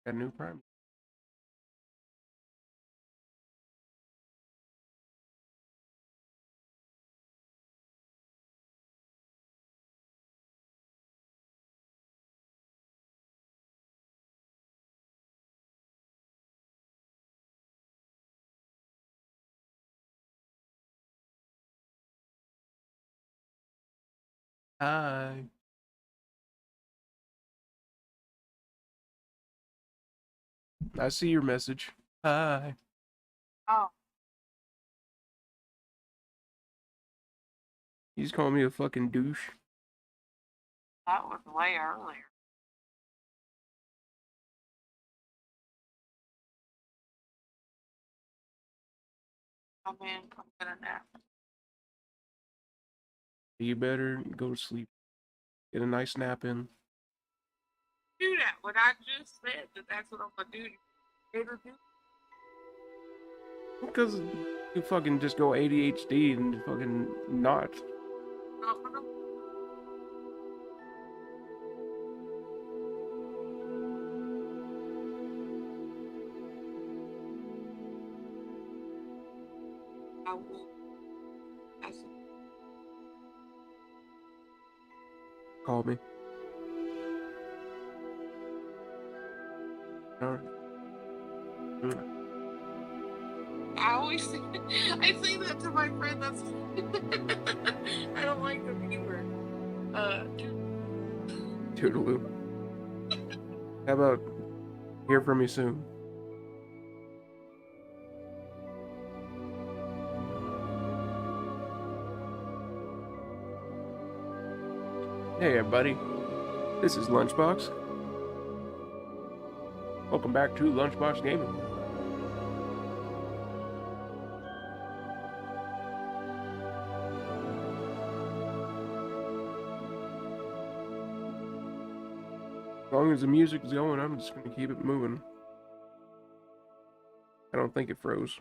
Got a new prime. Hi. I see your message. Hi. Oh, You just calling me a fucking douche. that was way earlier. I mean, I'm gonna nap. You better go to sleep. Get a nice nap in. Do that. What I just said that that's what I'm gonna do. It'll do. Because you fucking just go ADHD and fucking not. I'm gonna, I will. I said, Call me. Alright. I always say, I say that to my friend. That's I don't like them either. Dude, Toodaloo. How about hear from you soon? Hey everybody. This is Lunchbox. Welcome back to Lunchbox Gaming. As long as the music is going, I'm just gonna keep it moving. I don't think it froze.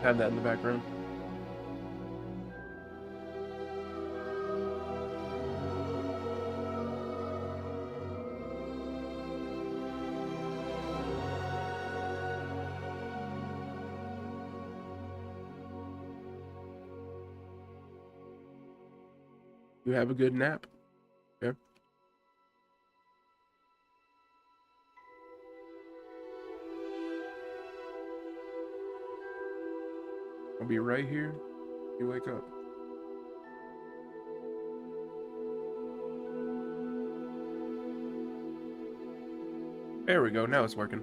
Have that in the background. You have a good nap. Okay. I'll be right here. You wake up. There we go. Now it's working.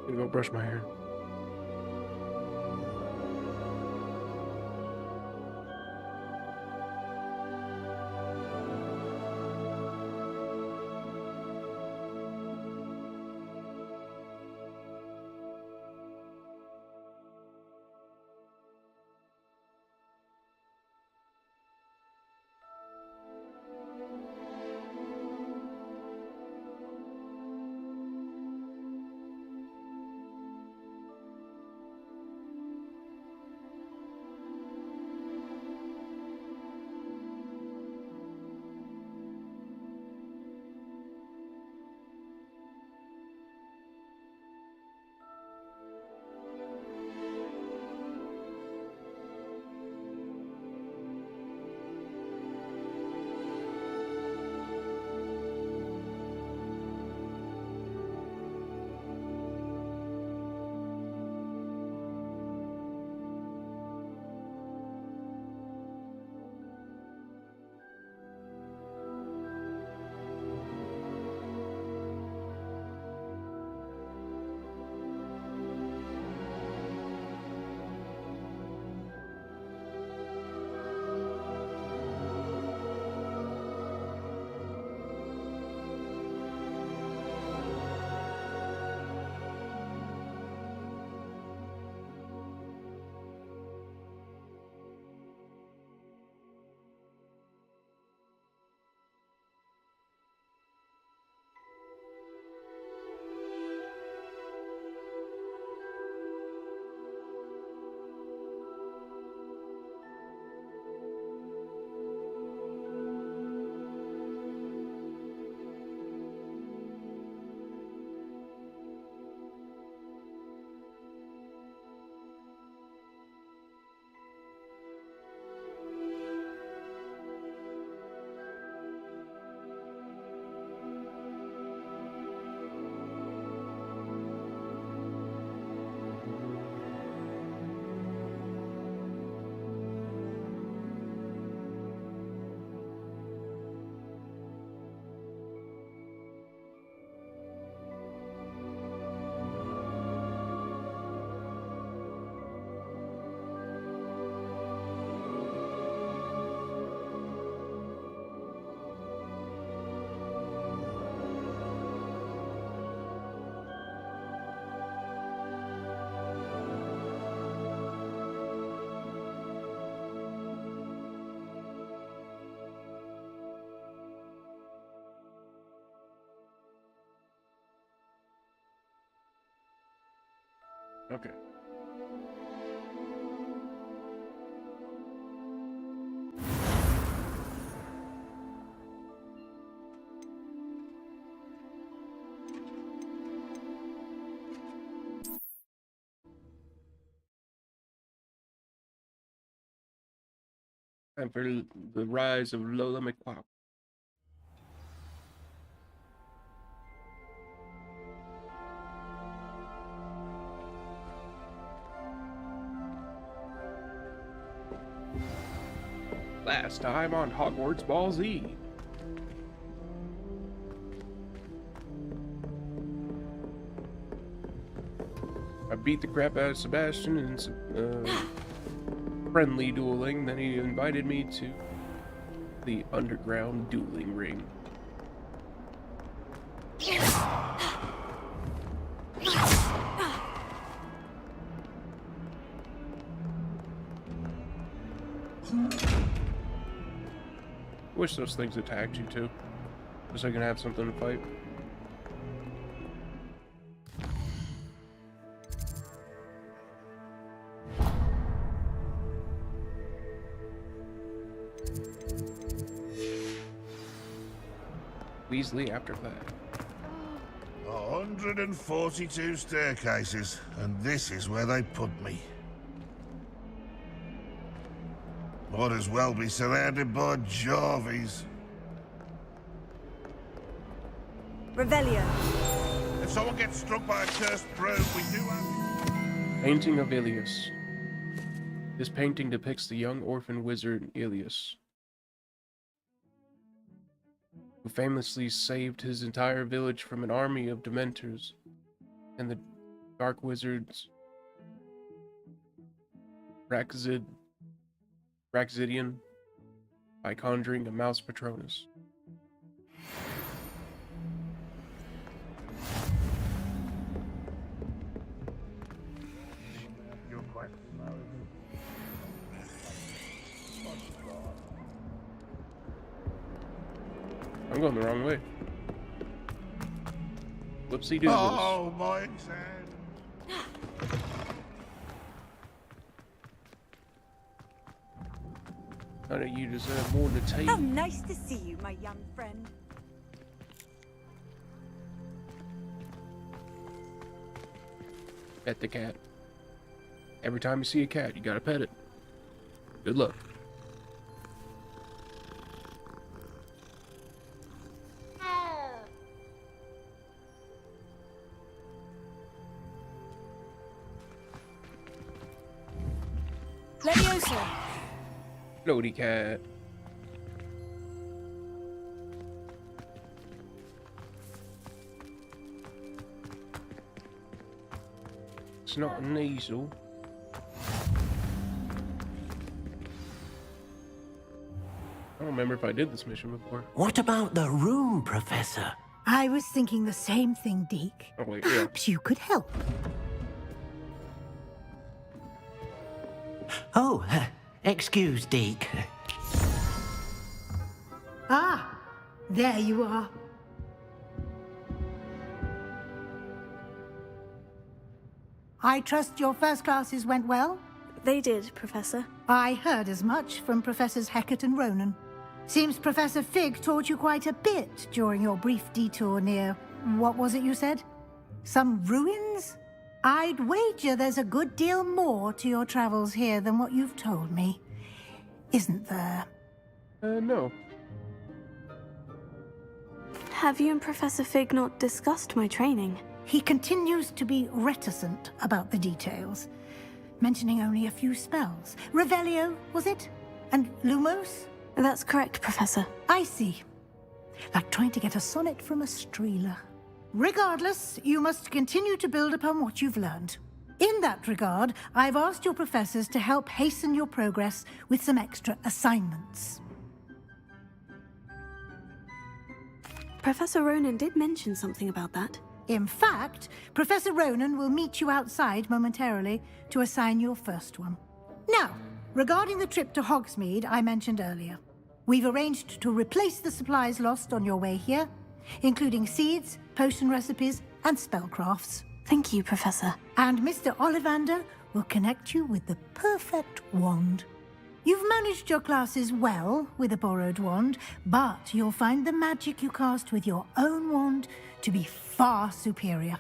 I'm gonna go brush my hair. Okay. Time for the rise of Lola McPop. Last time on Hogwarts Ball Z. I beat the crap out of Sebastian in some friendly dueling, then he invited me to the underground dueling ring. Wish those things attacked you too, just so I can have something to fight. Weasley after that. 142 staircases, and this is where they put me. Might as well be surrounded by Jarvies. Revelio. If someone gets struck by a cursed broom, we do have... Painting of Ilias. This painting depicts the young orphan wizard Ilias, who famously saved his entire village from an army of Dementors and the Dark Wizards Braxidian by conjuring a mouse Patronus. I'm going the wrong way. Whoopsie doodles. Oh, my exam. How do you deserve more than a tape? How nice to see you, my young friend. Pet the cat. Every time you see a cat, you gotta pet it. Good luck. Leviosa. Floaty cat. It's not an easel. I don't remember if I did this mission before. What about the room, Professor? I was thinking the same thing, Deke. Oh wait, yeah. Perhaps you could help. Oh, excuse, Deke. Ah, there you are. I trust your first classes went well? They did, Professor. I heard as much from Professors Hecat and Ronan. Seems Professor Fig taught you quite a bit during your brief detour near... what was it you said? Some ruins? I'd wager there's a good deal more to your travels here than what you've told me. Isn't there? No. Have you and Professor Fig not discussed my training? He continues to be reticent about the details, mentioning only a few spells. Revelio, was it? And Lumos? That's correct, Professor. I see. Like trying to get a sonnet from a streeler. Regardless, you must continue to build upon what you've learned. In that regard, I've asked your professors to help hasten your progress with some extra assignments. Professor Ronan did mention something about that. In fact, Professor Ronan will meet you outside momentarily to assign your first one. Now, regarding the trip to Hogsmeade I mentioned earlier, we've arranged to replace the supplies lost on your way here, including seeds, potion recipes, and spellcrafts. Thank you, Professor. And Mr. Ollivander will connect you with the perfect wand. You've managed your classes well with a borrowed wand, but you'll find the magic you cast with your own wand to be far superior.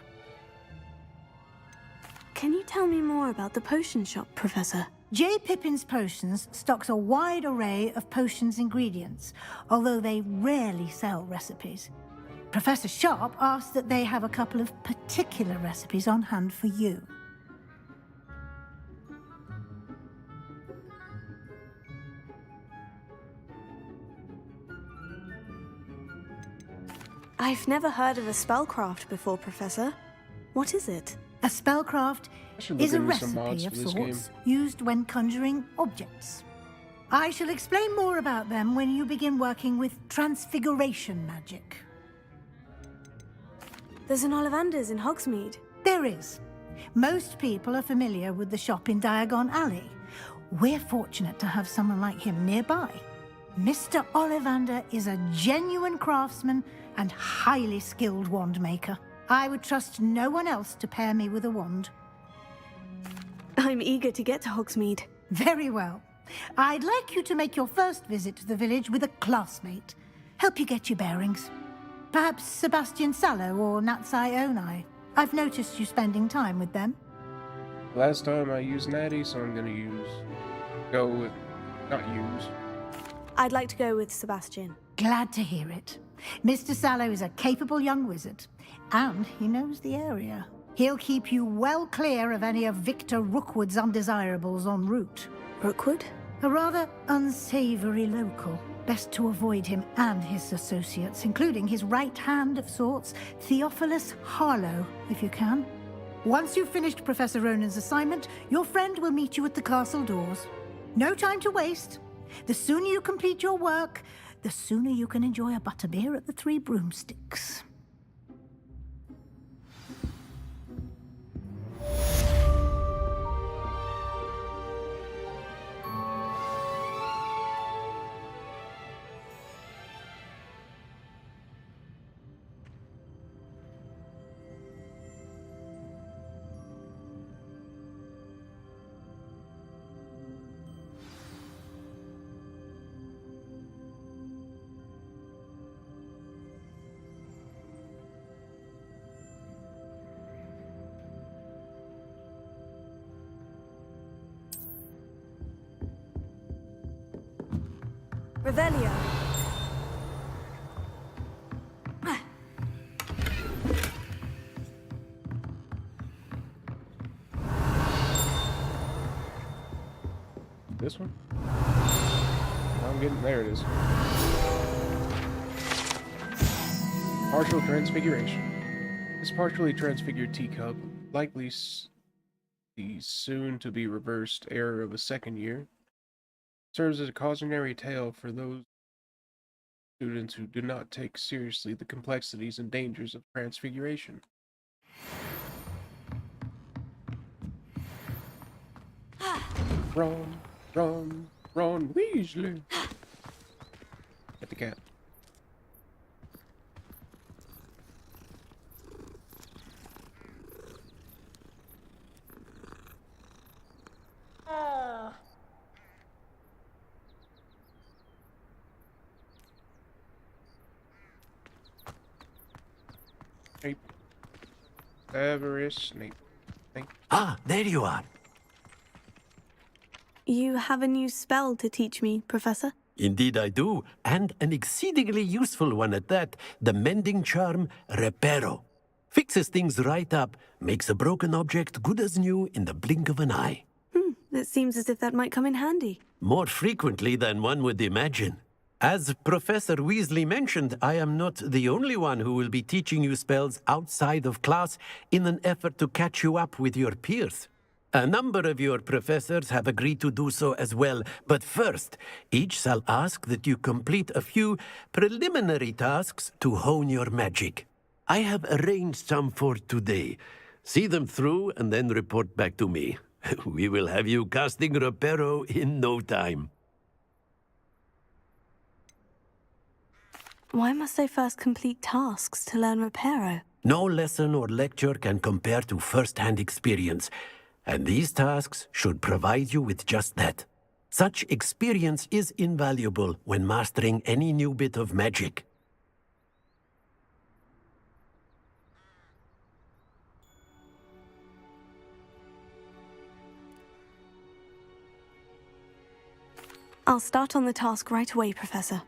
Can you tell me more about the potion shop, Professor? J. Pippin's Potions stocks a wide array of potions ingredients, although they rarely sell recipes. Professor Sharp asks that they have a couple of particular recipes on hand for you. I've never heard of a spellcraft before, Professor. What is it? A spellcraft I should is look a into some mods recipe for of this game. sorts used when conjuring objects. I shall explain more about them when you begin working with transfiguration magic. There's an Ollivander's in Hogsmeade. There is. Most people are familiar with the shop in Diagon Alley. We're fortunate to have someone like him nearby. Mr. Ollivander is a genuine craftsman and highly skilled wand maker. I would trust no one else to pair me with a wand. I'm eager to get to Hogsmeade. Very well. I'd like you to make your first visit to the village with a classmate. Help you get your bearings. Perhaps Sebastian Sallow or Natsai Onai. I've noticed you spending time with them. Last time I used Natty, so I'm gonna go with, not use. I'd like to go with Sebastian. Glad to hear it. Mr. Sallow is a capable young wizard, and he knows the area. He'll keep you well clear of any of Victor Rookwood's undesirables en route. Rookwood? A rather unsavory local. Best to avoid him and his associates, including his right hand of sorts, Theophilus Harlow, if you can. Once you've finished Professor Ronan's assignment, your friend will meet you at the castle doors. No time to waste. The sooner you complete your work, the sooner you can enjoy a butterbeer at the Three Broomsticks. Revelio. This one? I'm getting, there it is. Partial transfiguration. This partially transfigured teacup, likely the soon-to-be reversed error of a second year, serves as a cautionary tale for those students who do not take seriously the complexities and dangers of transfiguration. Ron Weasley. Get the cat. Snape. Severus Snape. Ah, there you are. You have a new spell to teach me, Professor? Indeed I do, and an exceedingly useful one at that. The mending charm, Reparo. Fixes things right up, makes a broken object good as new in the blink of an eye. It seems as if that might come in handy. More frequently than one would imagine. As Professor Weasley mentioned, I am not the only one who will be teaching you spells outside of class in an effort to catch you up with your peers. A number of your professors have agreed to do so as well, but first, each shall ask that you complete a few preliminary tasks to hone your magic. I have arranged some for today. See them through and then report back to me. We will have you casting Reparo in no time. Why must I first complete tasks to learn Reparo? No lesson or lecture can compare to first-hand experience, and these tasks should provide you with just that. Such experience is invaluable when mastering any new bit of magic. I'll start on the task right away, Professor.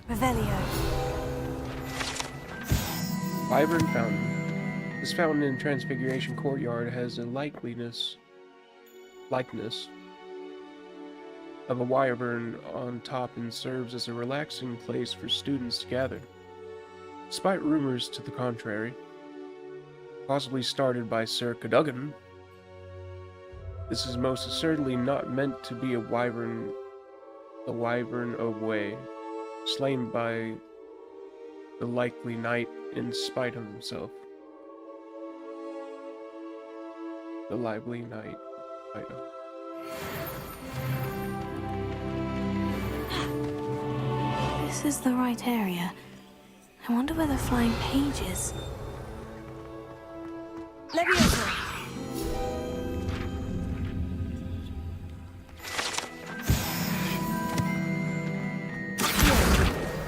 Revelio. Wyvern Fountain. This fountain in Transfiguration Courtyard has a likeness of a wyvern on top and serves as a relaxing place for students to gather. Despite rumors to the contrary, possibly started by Sir Cadogan, this is most certainly not meant to be the wyvern away, slain by the likely knight in spite of himself. The lively knight, item. This is the right area. I wonder where the flying page is. Leviosa!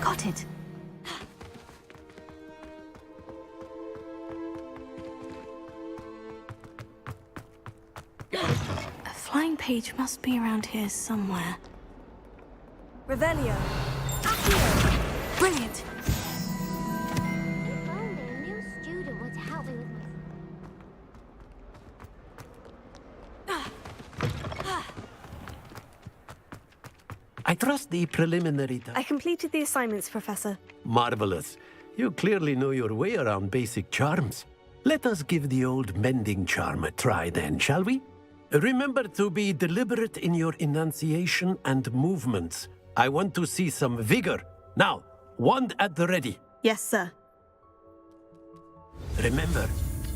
Got it. A flying page must be around here somewhere. Revelio! Accio! Brilliant! If only a new student were to help me with my... I trust the preliminary I completed the assignments, Professor. Marvelous. You clearly know your way around basic charms. Let us give the old mending charm a try then, shall we? Remember to be deliberate in your enunciation and movements. I want to see some vigor. Now, wand at the ready. Yes, sir. Remember,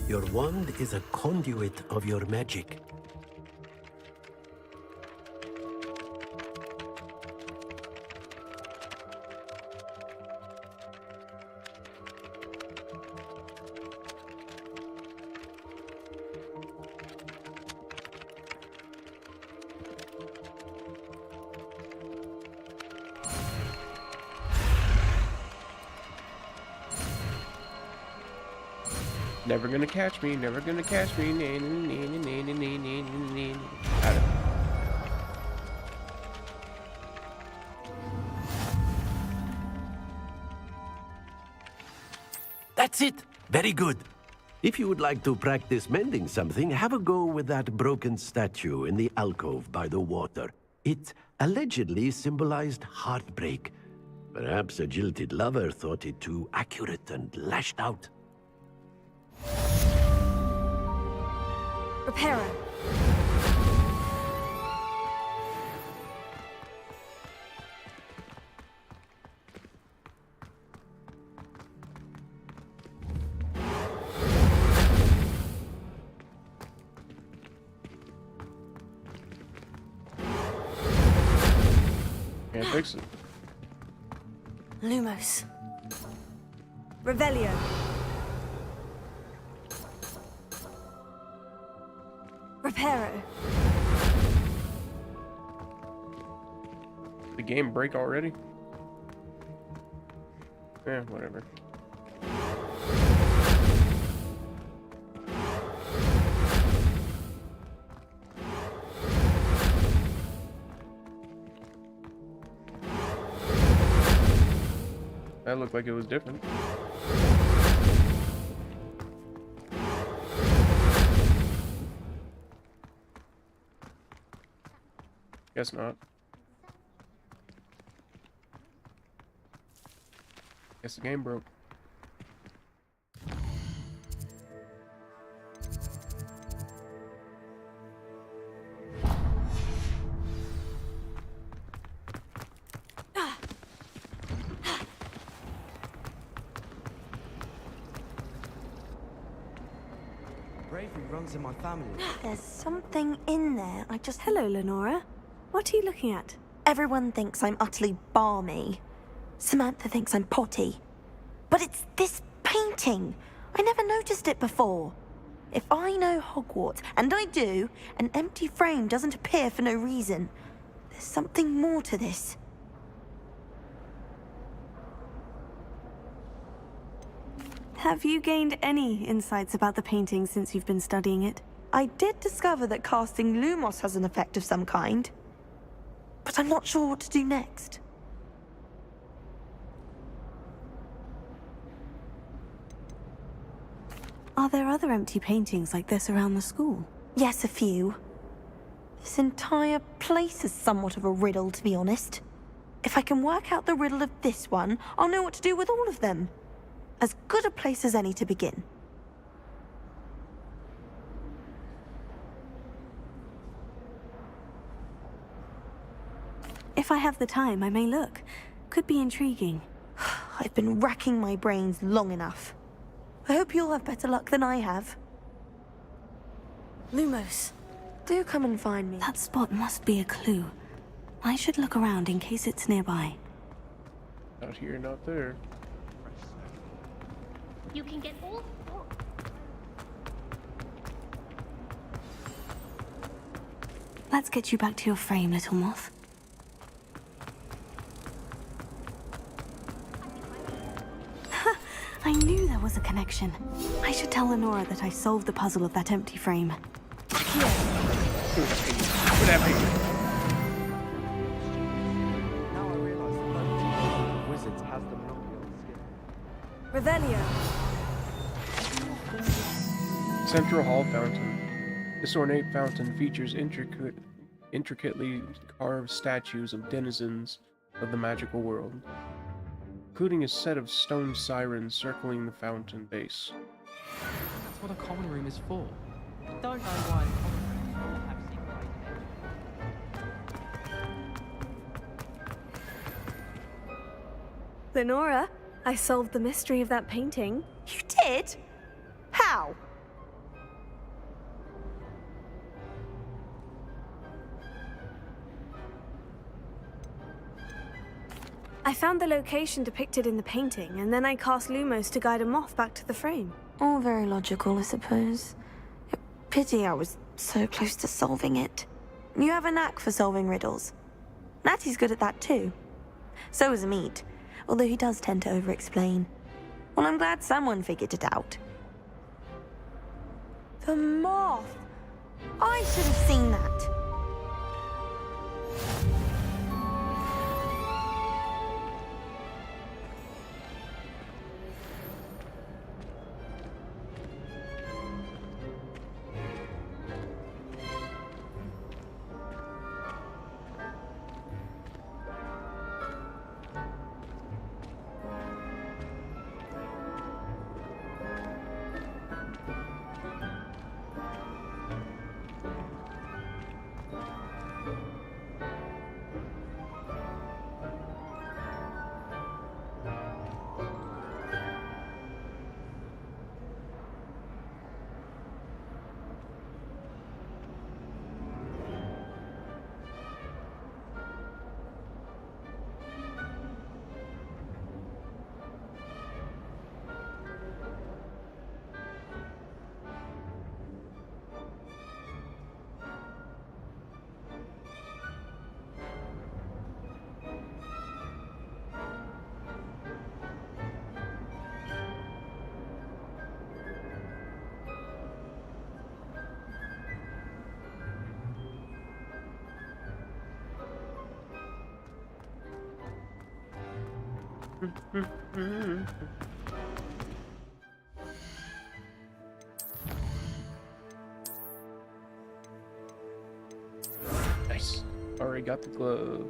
your wand is a conduit of your magic. Never gonna catch me, never gonna catch me. Got it. That's it. Very good. If you would like to practice mending something, have a go with that broken statue in the alcove by the water. It allegedly symbolized heartbreak. Perhaps a jilted lover thought it too accurate and lashed out. Reparo. Can't fix it. Lumos. Revelio. Reparo. The game break already? Eh, whatever. That looked like it was different. Guess not. Guess the game broke. Bravery runs in my family. There's something in there. I just... Hello, Lenora. What are you looking at? Everyone thinks I'm utterly balmy. Samantha thinks I'm potty. But But it's this painting. I never noticed it before. If I know Hogwarts, and I do, an empty frame doesn't appear for no reason. There's something more to this. Have you gained any insights about the painting since you've been studying it? I did discover that casting Lumos has an effect of some kind, but I'm not sure what to do next. Are there other empty paintings like this around the school? Yes, a few. This entire place is somewhat of a riddle, to be honest. If I can work out the riddle of this one, I'll know what to do with all of them. As good a place as any to begin. If I have the time, I may look. Could be intriguing. I've been racking my brains long enough. I hope you'll have better luck than I have. Lumos, Do come and find me. that spot must be a clue. I should look around in case it's nearby. Not here, not there. You can get all. Let's get you back to your frame, little moth. I knew there was a connection. I should tell Lenora that I solved the puzzle of that empty frame. Whatever. Now I realise that both wizards has the monopoly on skill. Revelio. Central Hall Fountain. This ornate fountain features intricately carved statues of denizens of the magical world, including a set of stone sirens circling the fountain base. That's what a common room is for. I don't know why common rooms all have secret. Lenora, I solved the mystery of that painting. You did? How? I found the location depicted in the painting, and then I cast Lumos to guide a moth back to the frame. All very logical, I suppose. Pity I was so close to solving it. You have a knack for solving riddles. Natty's good at that too. So is Amit, although he does tend to over-explain. Well, I'm glad someone figured it out. The moth! I should have seen that. Nice. Already got the glove.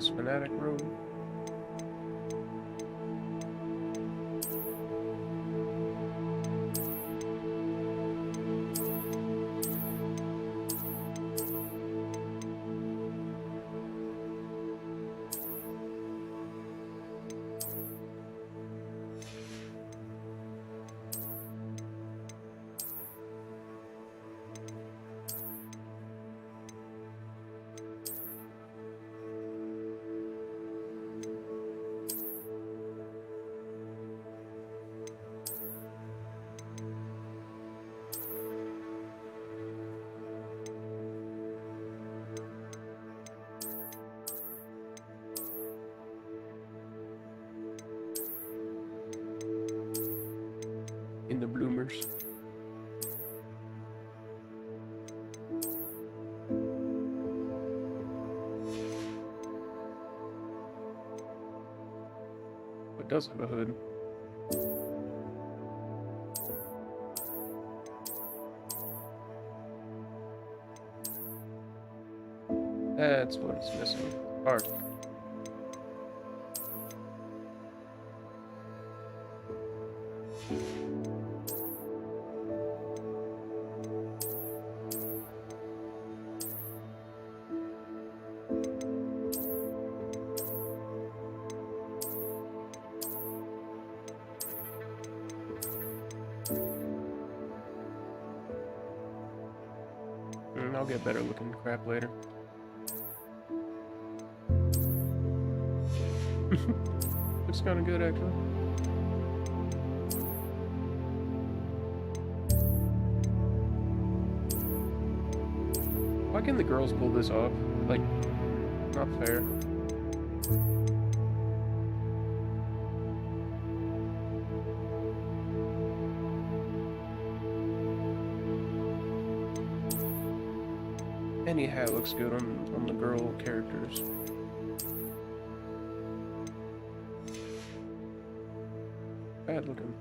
Chaos Fanatic Road. In the bloomers. It does have a hood. That's what it's missing. Art. I'll get better looking crap later. Looks kind of good, actually. Why can the girls pull this off? Like, not fair. Any hat looks good on the girl characters. Bad looking.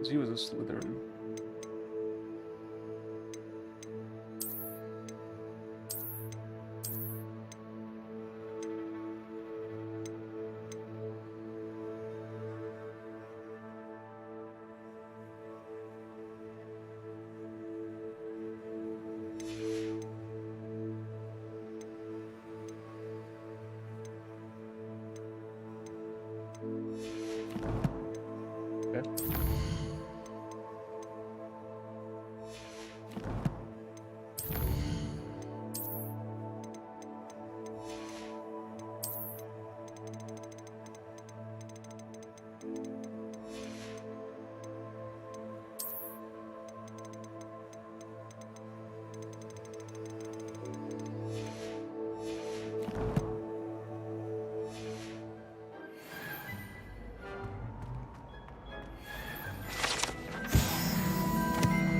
He was a Slytherin.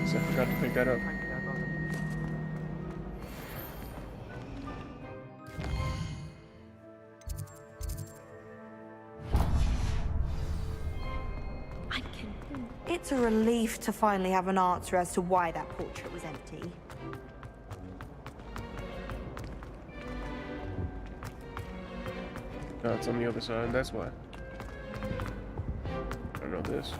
I forgot to pick that up. It's a relief to finally have an answer as to why that portrait was empty. No, it's on the other side, that's why. I don't know this.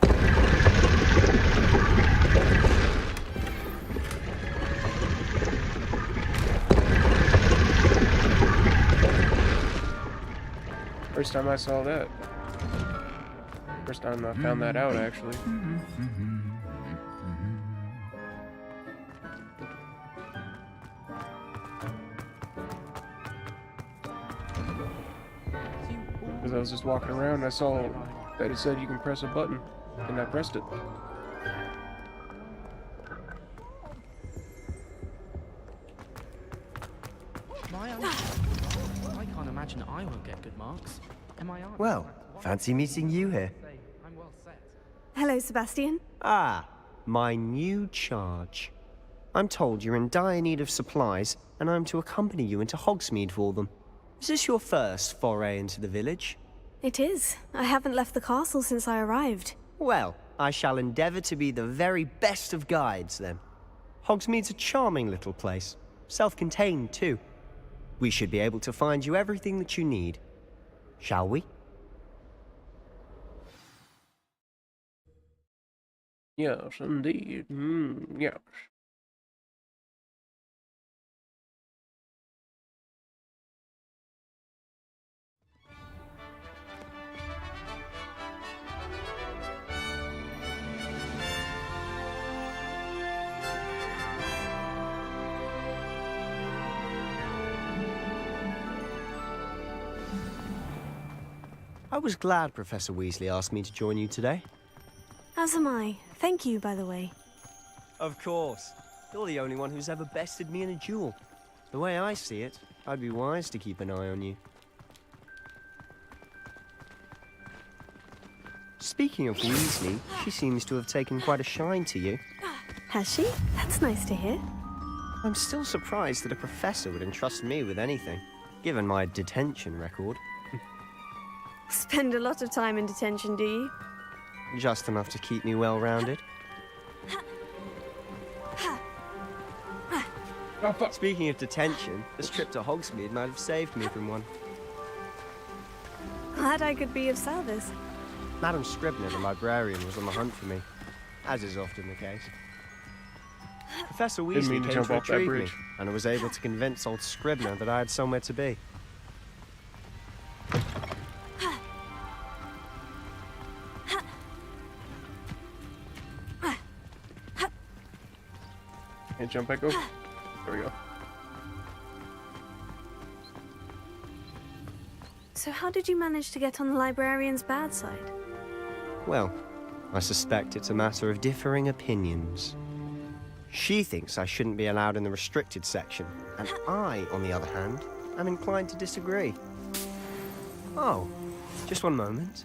First time I saw that. First time I found that out, actually. Because I was just walking around and I saw that it said you can press a button, and I pressed it. I can't imagine I won't get good marks. Am I on? Well, fancy meeting you here. I'm well set. Hello, Sebastian. Ah, my new charge. I'm told you're in dire need of supplies, and I'm to accompany you into Hogsmeade for them. Is this your first foray into the village? It is. I haven't left the castle since I arrived. Well, I shall endeavour to be the very best of guides, then. Hogsmeade's a charming little place. Self-contained, too. We should be able to find you everything that you need. Shall we? Yes, indeed. Yes. I was glad Professor Weasley asked me to join you today. As am I. Thank you, by the way. Of course. You're the only one who's ever bested me in a duel. The way I see it, I'd be wise to keep an eye on you. Speaking of Weasley, she seems to have taken quite a shine to you. Has she? That's nice to hear. I'm still surprised that a professor would entrust me with anything, given my detention record. Spend a lot of time in detention, do you? Just enough to keep me well-rounded. Oh, fuck. Speaking of detention, this trip to Hogsmeade might have saved me from one. Glad I could be of service. Madam Scribner, the librarian, was on the hunt for me, as is often the case. Professor Didn't mean Weasley to came jump to off that retrieve me, bridge. and I was able to convince old Scribner that I had somewhere to be. Can't jump back over. There we go. So how did you manage to get on the librarian's bad side? Well, I suspect it's a matter of differing opinions. She thinks I shouldn't be allowed in the restricted section, and I, on the other hand, am inclined to disagree. Oh, just one moment.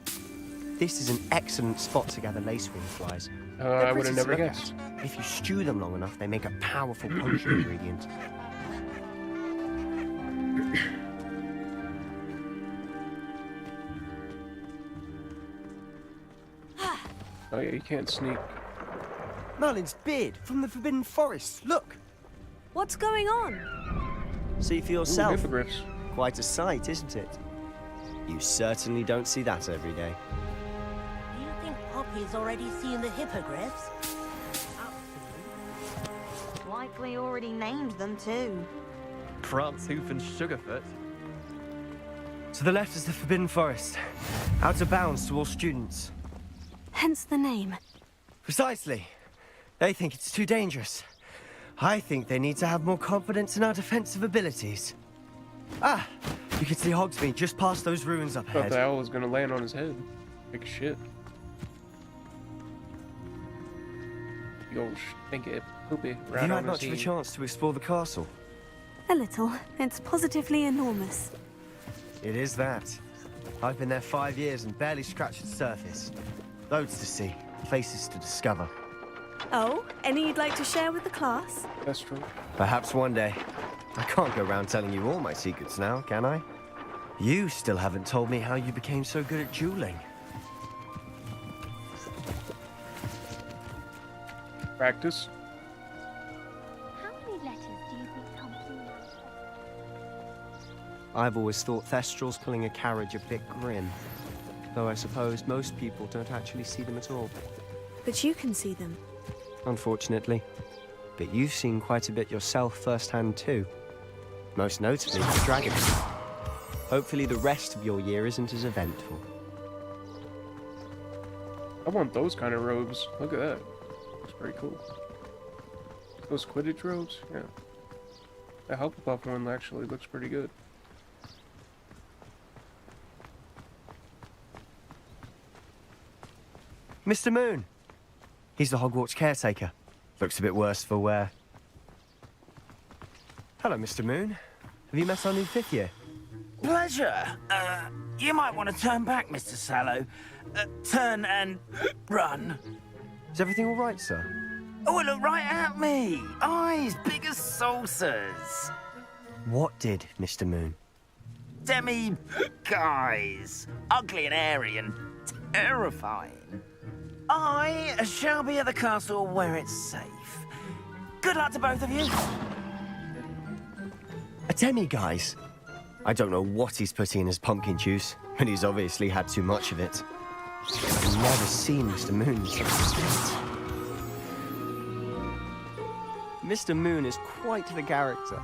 This is an excellent spot to gather lacewing flies. I would have never guessed. If you stew them long enough, they make a powerful potion ingredient. Oh yeah, you can't sneak. Merlin's beard from the Forbidden Forest. Look! What's going on? See for Ooh, yourself. hippogriffs. Quite a sight, isn't it? You certainly don't see that every day. Do you think Poppy's already seen the hippogriffs? Likely already named them too. Prance, Hoof, and Sugarfoot. To the left is the Forbidden Forest. Out of bounds to all students. Hence the name. Precisely. They think it's too dangerous. I think they need to have more confidence in our defensive abilities. Ah! You can see Hogsmeade just past those ruins up Thought ahead. the owl was gonna land on his head. Like shit. The old stinky poopy Have right you on had his much of a head. chance to explore the castle? A little. It's positively enormous. It is that. I've been there 5 years and barely scratched the surface. Loads to see, places to discover. Oh, any you'd like to share with the class? That's true. Perhaps one day. I can't go around telling you all my secrets now, can I? You still haven't told me how you became so good at dueling. Practice. How many letters do you think come through? I've always thought Thestrals pulling a carriage a bit grim. Though I suppose most people don't actually see them at all. But you can see them. Unfortunately. But you've seen quite a bit yourself firsthand too. Most notably, the dragons. Hopefully the rest of your year isn't as eventful. I want those kind of robes. Look at that. Looks pretty cool. Those Quidditch robes? Yeah. The Hufflepuff one actually looks pretty good. Mr. Moon! He's the Hogwarts caretaker. Looks a bit worse for wear. Hello, Mr. Moon. Have you met our new fifth year? Pleasure. You might want to turn back, Mr. Sallow. Turn and run. Is everything all right, sir? Oh, look right at me. Eyes big as saucers. What did, Mr. Moon? Demi guys. Ugly and airy and terrifying. I shall be at the castle where it's safe. Good luck to both of you. A demi, guys. I don't know what he's putting in his pumpkin juice, but he's obviously had too much of it. I've never seen Mr. Moon so sweet. Mr. Moon is quite the character.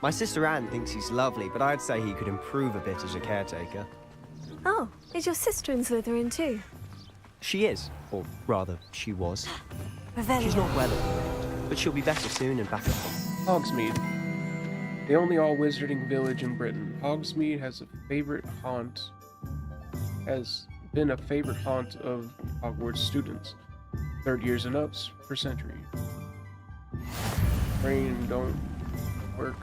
My sister Anne thinks he's lovely, but I'd say he could improve a bit as a caretaker. Oh, is your sister in Slytherin too? She is, or rather, she was. Revelio. She's not well at the moment, but she'll be better soon and back at home. Hogsmeade. The only all-wizarding village in Britain, Hogsmeade has been a favorite haunt of Hogwarts students, third years and ups for centuries. Brain don't work.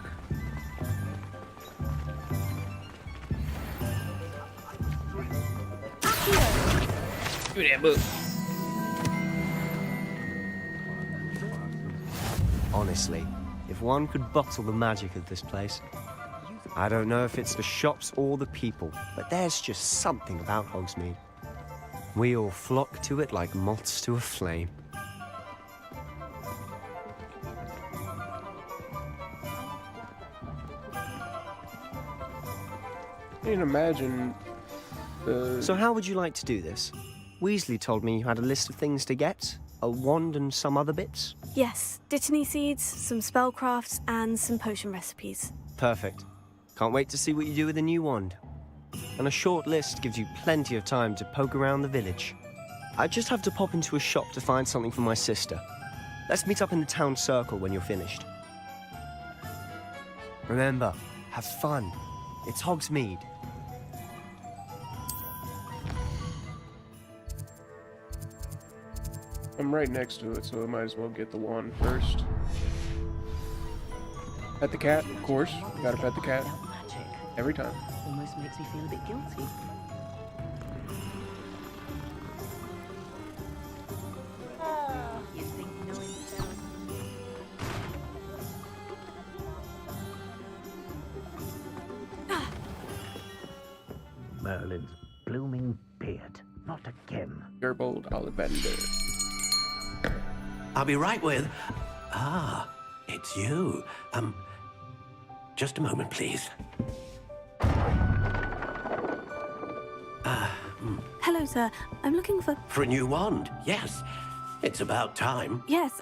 Give me that book. Honestly, if one could bottle the magic of this place, I don't know if it's the shops or the people, but there's just something about Hogsmeade. We all flock to it like moths to a flame. I can imagine So how would you like to do this? Weasley told me you had a list of things to get, a wand and some other bits. Yes, Dittany seeds, some spellcrafts, and some potion recipes. Perfect. Can't wait to see what you do with the new wand. And a short list gives you plenty of time to poke around the village. I just have to pop into a shop to find something for my sister. Let's meet up in the town circle when you're finished. Remember, have fun. It's Hogsmeade. I'm right next to it, so I might as well get the wand first. Pet the cat, of course. Gotta pet the cat. Every time. Almost makes me feel a bit guilty. You think no Merlin's blooming beard. Not again. Gerbold Ollivander. I'll be right with... Ah, it's you. Just a moment, please. Hello, sir. I'm looking for... For a new wand, yes. It's about time. Yes,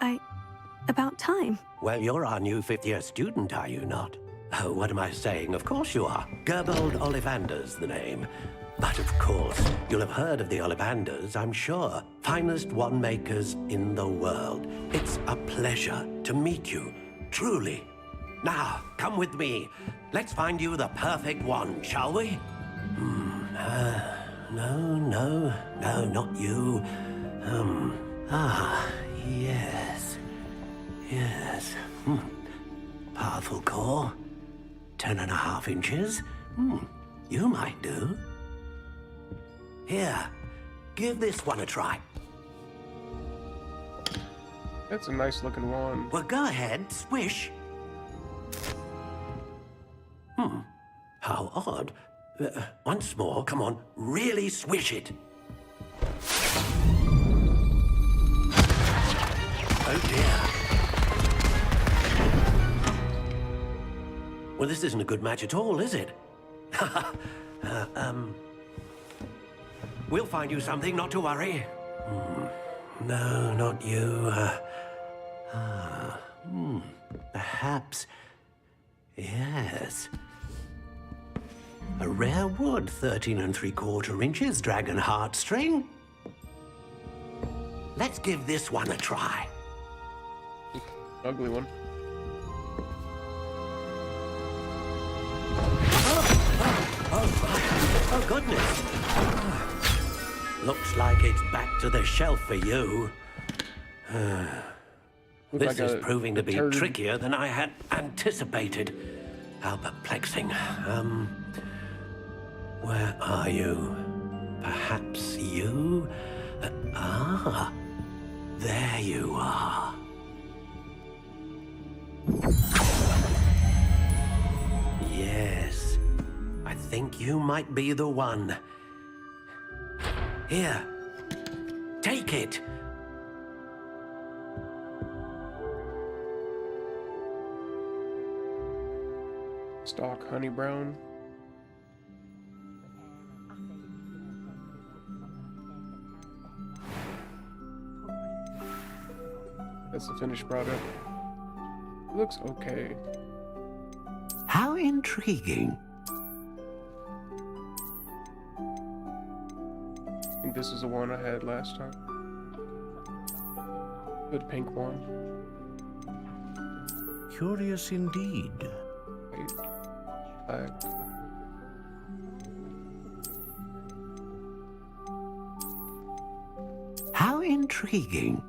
about time. Well, you're our new fifth-year student, are you not? Oh, what am I saying? Of course you are. Gerbold Ollivander's the name. But of course, you'll have heard of the Ollivanders, I'm sure. Finest wand makers in the world. It's a pleasure to meet you, truly. Now, come with me. Let's find you the perfect wand, shall we? No, not you. Yes. Powerful core. 10.5 inches. You might do. Here, give this one a try. That's a nice looking wand. Well, go ahead, swish. How odd. Once more, come on, really swish it. Oh dear. Well, this isn't a good match at all, is it? We'll find you something, not to worry. No, not you. Perhaps. Yes. A rare wood, 13 3/4 inches, dragon heartstring. Let's give this one a try. Ugly one. Oh, goodness. Looks like it's back to the shelf for you. This is proving to be trickier than I had anticipated. How perplexing. Where are you? Perhaps you? There you are. Yes, I think you might be the one. Here, Take it. Stock honey brown. That's the finished product. It looks okay. How intriguing. I think this is the one I had last time. Good pink one. Curious indeed. Wait. Black. How intriguing.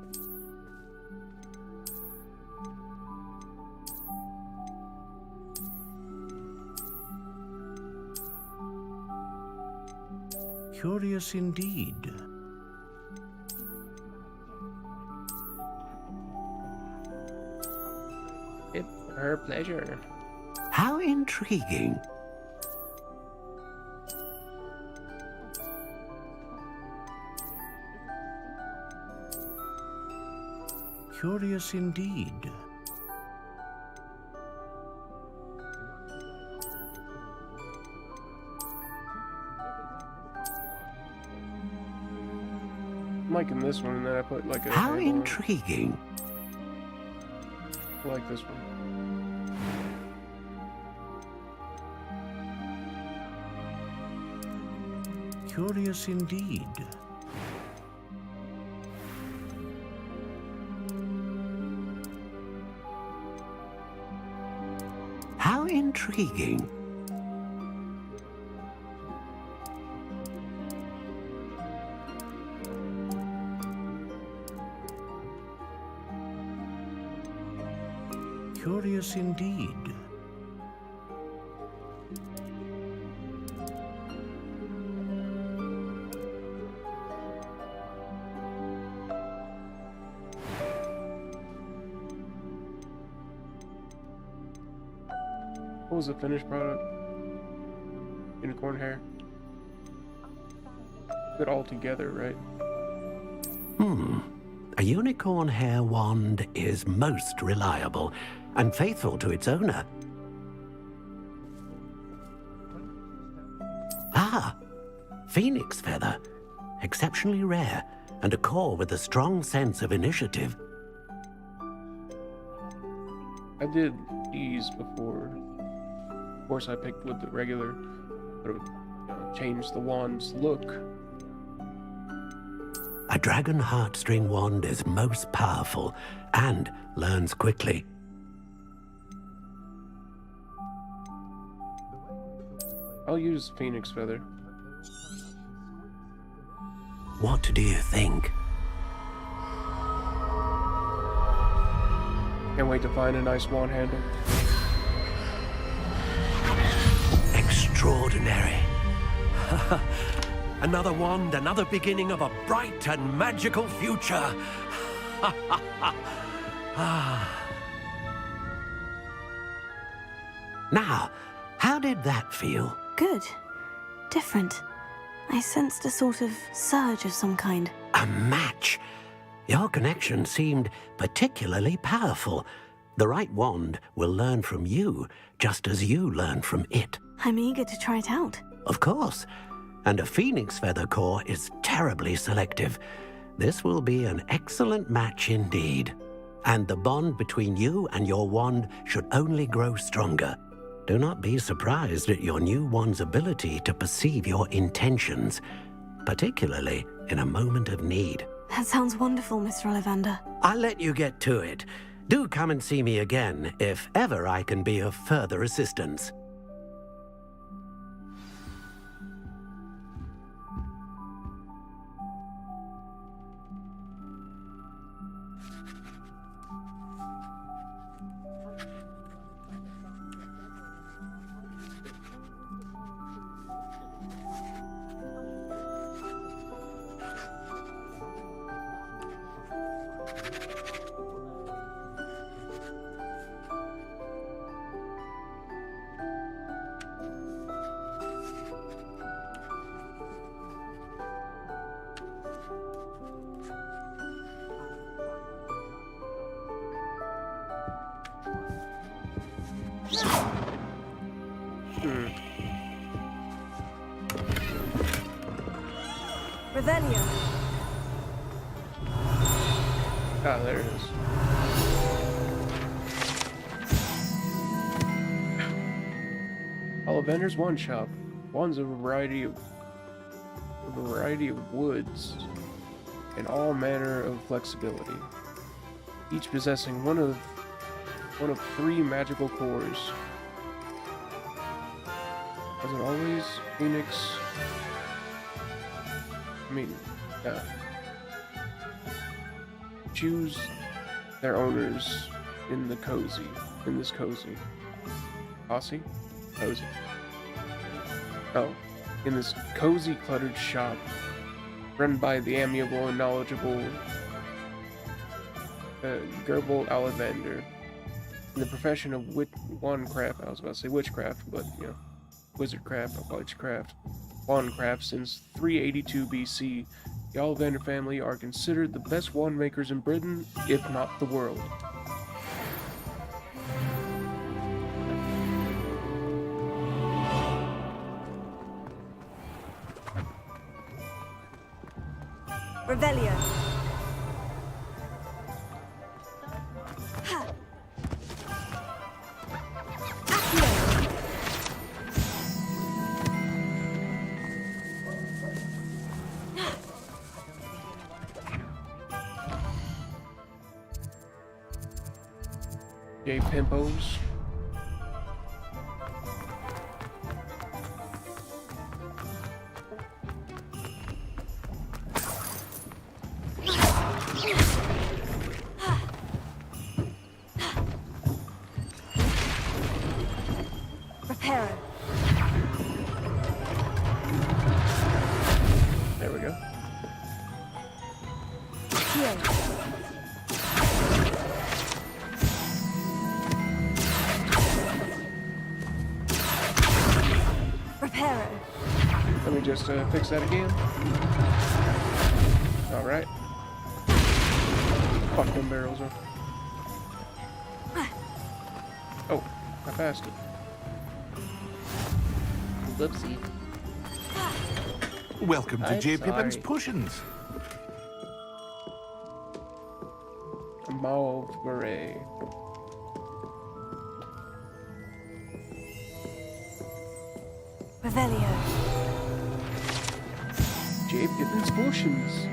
Curious indeed. It's her pleasure. How intriguing. Curious indeed. I'm liking this one, and then I put like a. How handle on it. intriguing. I like this one. Curious indeed. How intriguing. Curious indeed. What was the finished product? Unicorn hair. Put all together, right? A unicorn hair wand is most reliable and faithful to its owner. Ah, phoenix feather. Exceptionally rare, and a core with a strong sense of initiative. I did these before. Of course, I picked with the regular, but it would, change the wand's look. A dragon heartstring wand is most powerful and learns quickly. I'll use phoenix feather. What do you think? Can't wait to find a nice wand handle. Extraordinary. Another wand, another beginning of a bright and magical future. Now, how did that feel? Good. Different. I sensed a sort of surge of some kind. A match. Your connection seemed particularly powerful. The right wand will learn from you, just as you learn from it. I'm eager to try it out. Of course. And a phoenix feather core is terribly selective. This will be an excellent match indeed. And the bond between you and your wand should only grow stronger. Do not be surprised at your new wand's ability to perceive your intentions, particularly in a moment of need. That sounds wonderful, Mr. Ollivander. I'll let you get to it. Do come and see me again if ever I can be of further assistance. Revelio. Ah, there it is. Ollivander's Wand Shop. Wands of a variety of woods and all manner of flexibility, each possessing one of 3 magical cores. Was it always Phoenix? Choose their owners in this cozy. Cozy? Cozy. Oh, in this cozy, cluttered shop, run by the amiable and knowledgeable Gerbold Ollivander, in the profession of wandcraft. I was about to say witchcraft, but you know, wizardcraft, witchcraft, wandcraft. Since 382 BC, the Ollivander family are considered the best wand makers in Britain, if not the world. Revelio. J Pimpos. There we go. Reparo. Let me just fix that again. Alright. Fuck them barrels up. Oh, I passed it. Whoopsie. Welcome to I'm J. Pippin's sorry. Potions. Mauve beret. Revelio. J. Pippin's Potions.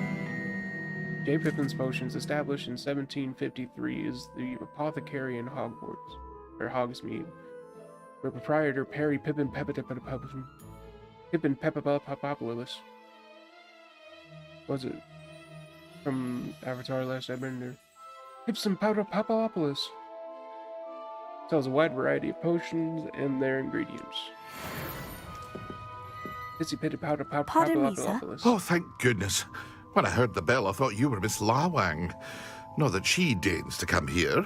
J. Pippin's Potions, established in 1753, is the apothecary in Hogwarts, or Hogsmeade, where proprietor Perry Pippin Peppapopolis. Was it from Avatar: Last Airbender? Pippin Peppapopolis sells a wide variety of potions and their ingredients. Pardon me, sir? Oh, thank goodness. When I heard the bell, I thought you were Miss Lawang. Not that she deigns to come here.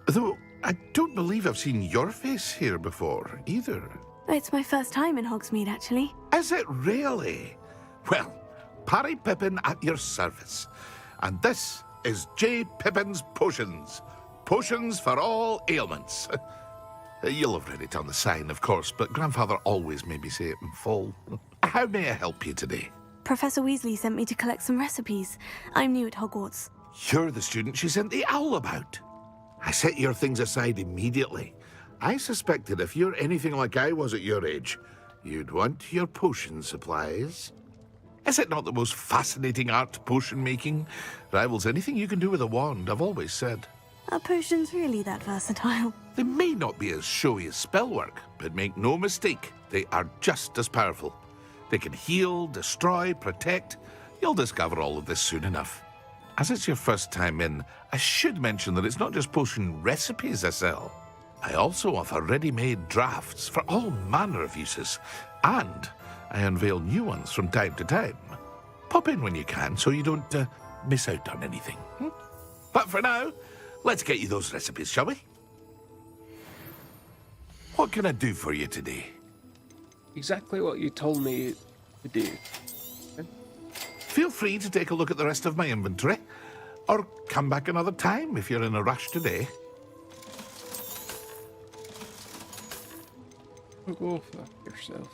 Though, I don't believe I've seen your face here before, either. It's my first time in Hogsmeade, actually. Is it really? Well, Parry Pippin at your service. And this is J. Pippin's Potions. Potions for all ailments. You'll have read it on the sign, of course, but Grandfather always made me say it in full. How may I help you today? Professor Weasley sent me to collect some recipes. I'm new at Hogwarts. You're the student she sent the owl about. I set your things aside immediately. I suspected if you're anything like I was at your age, you'd want your potion supplies. Is it not the most fascinating art, potion making? Rivals anything you can do with a wand, I've always said. Are potions really that versatile? They may not be as showy as spellwork, but make no mistake, they are just as powerful. They can heal, destroy, protect. You'll discover all of this soon enough. As it's your first time in, I should mention that it's not just potion recipes I sell. I also offer ready-made drafts for all manner of uses, and I unveil new ones from time to time. Pop in when you can so you don't miss out on anything. But for now, let's get you those recipes, shall we? What can I do for you today? Exactly what you told me to do. Feel free to take a look at the rest of my inventory, or come back another time if you're in a rush today. Go fuck yourself.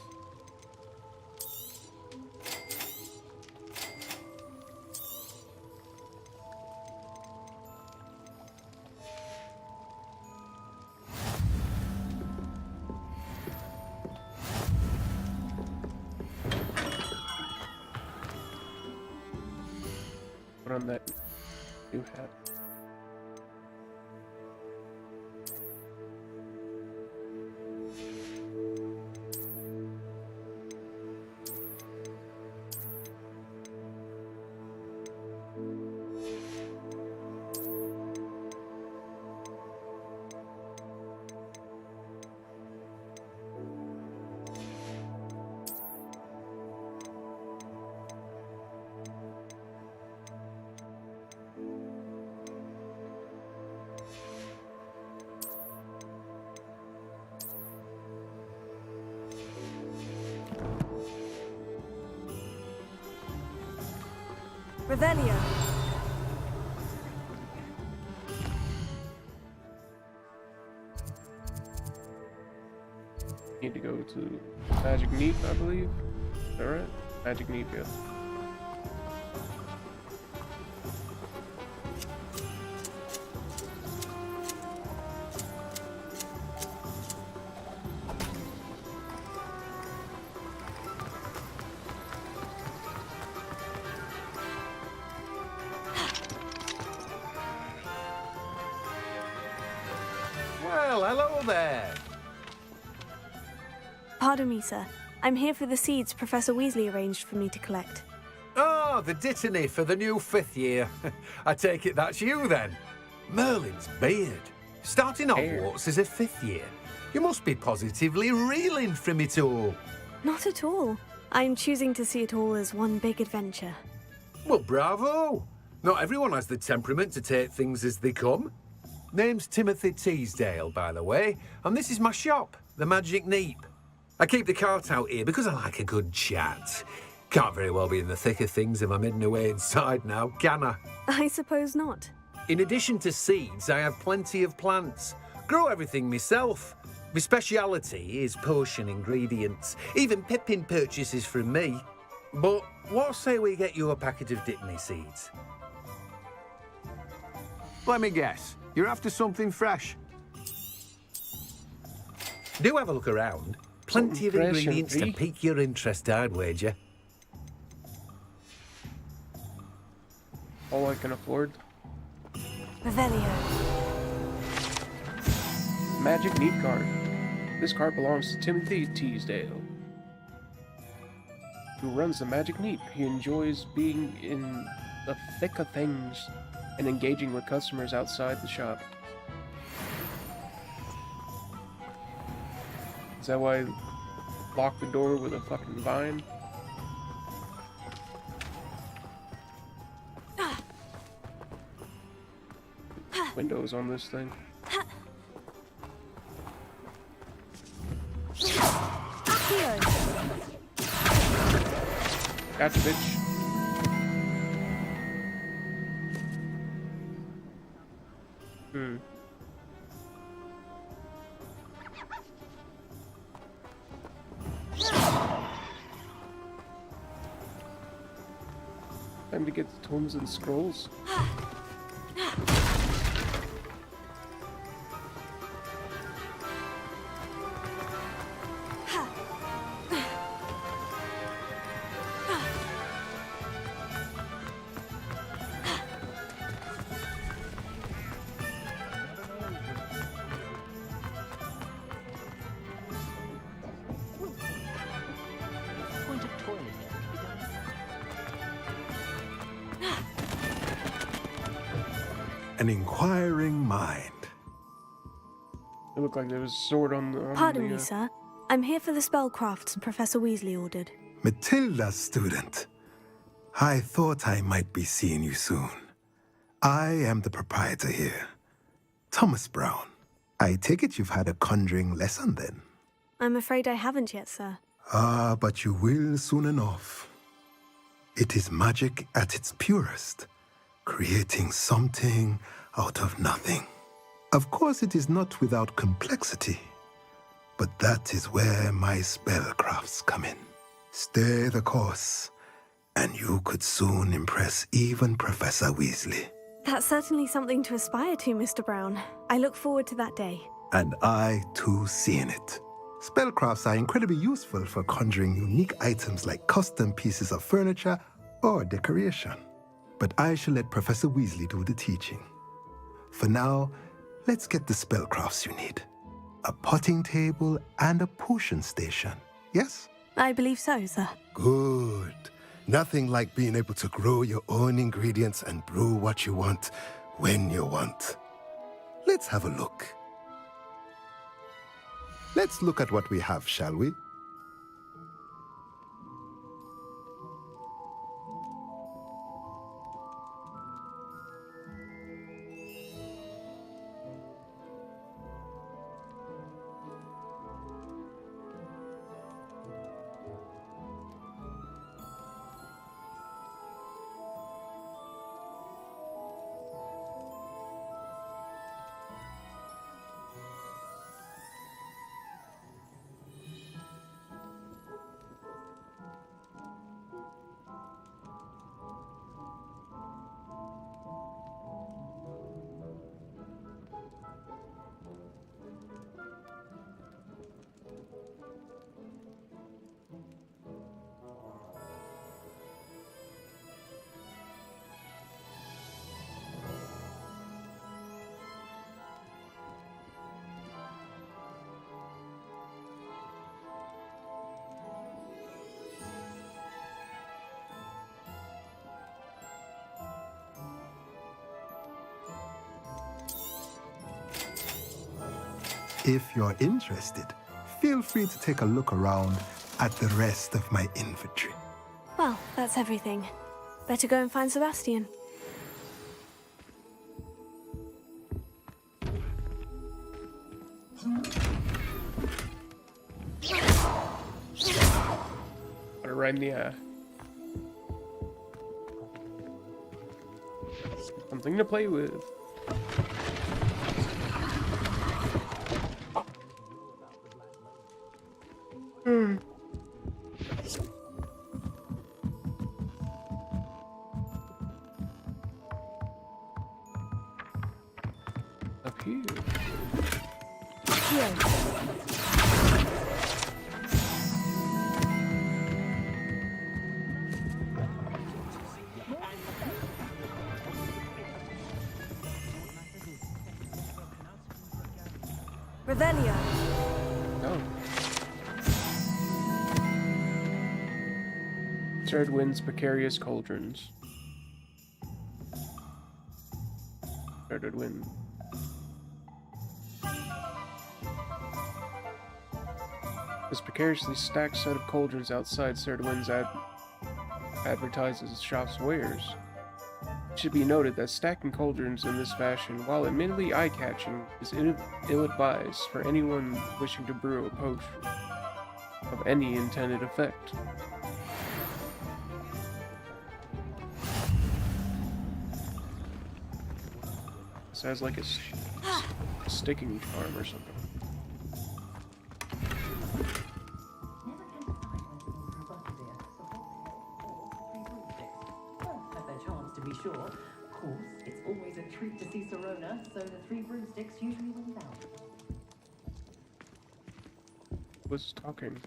on that new hat. Revelio. Need to go to Magic Neep, I believe. Is that right? Magic Neep, yeah. Well, hello there. Pardon me, sir. I'm here for the seeds Professor Weasley arranged for me to collect. Oh, the dittany for the new 5th year. I take it that's you, then. Merlin's beard. Starting Hogwarts as a 5th year. You must be positively reeling from it all. Not at all. I'm choosing to see it all as one big adventure. Well, bravo. Not everyone has the temperament to take things as they come. Name's Timothy Teasdale, by the way, and this is my shop, the Magic Neep. I keep the cart out here because I like a good chat. Can't very well be in the thick of things if I'm hidden away inside now, can I? I suppose not. In addition to seeds, I have plenty of plants. Grow everything myself. My speciality is potion ingredients. Even Pippin purchases from me. But what say we get you a packet of Dittany seeds? Let me guess. You're after something fresh. Do have a look around. Plenty of Fresh and ingredients to free. pique your interest, I'd wager. All I can afford. Revelio. Magic Neep card. This card belongs to Timothy Teasdale, who runs the Magic Neep. He enjoys being in the thick of things and engaging with customers outside the shop. Is that why I locked the door with a fucking vine? Windows on this thing. Gotcha, bitch. Time to get the tomes and scrolls. Point of toilet needs to be done. An inquiring mind. It looked like there was a sword on the. Pardon me, sir. I'm here for the spellcrafts Professor Weasley ordered. Matilda, student. I thought I might be seeing you soon. I am the proprietor here, Thomas Brown. I take it you've had a conjuring lesson then? I'm afraid I haven't yet, sir. Ah, but you will soon enough. It is magic at its purest, creating something out of nothing. Of course, it is not without complexity, but that is where my spellcrafts come in. Stay the course, and you could soon impress even Professor Weasley. That's certainly something to aspire to, Mr. Brown. I look forward to that day. And I, too, seeing it. Spellcrafts are incredibly useful for conjuring unique items like custom pieces of furniture or decoration. but I shall let Professor Weasley do the teaching. For now, let's get the spellcrafts you need. A potting table and a potion station, yes? I believe so, sir. Good. Nothing like being able to grow your own ingredients and brew what you want when you want. Let's have a look. Let's look at what we have, shall we? If you're interested, feel free to take a look around at the rest of my inventory. Well, that's everything. Better go and find Sebastian. Got it right in the eye. Something to play with. Up here. Revelio. Oh. Third Wind's Precarious Cauldrons. Third Wind. This precariously stacked set of cauldrons outside Serdwin's advertises the shop's wares. It should be noted that stacking cauldrons in this fashion, while admittedly eye-catching, is ill-advised for anyone wishing to brew a potion of any intended effect. This has like a sticking charm or something. Sure. Of course, it's always a treat to see Serona, so the 3 broomsticks usually wins out. Was talking.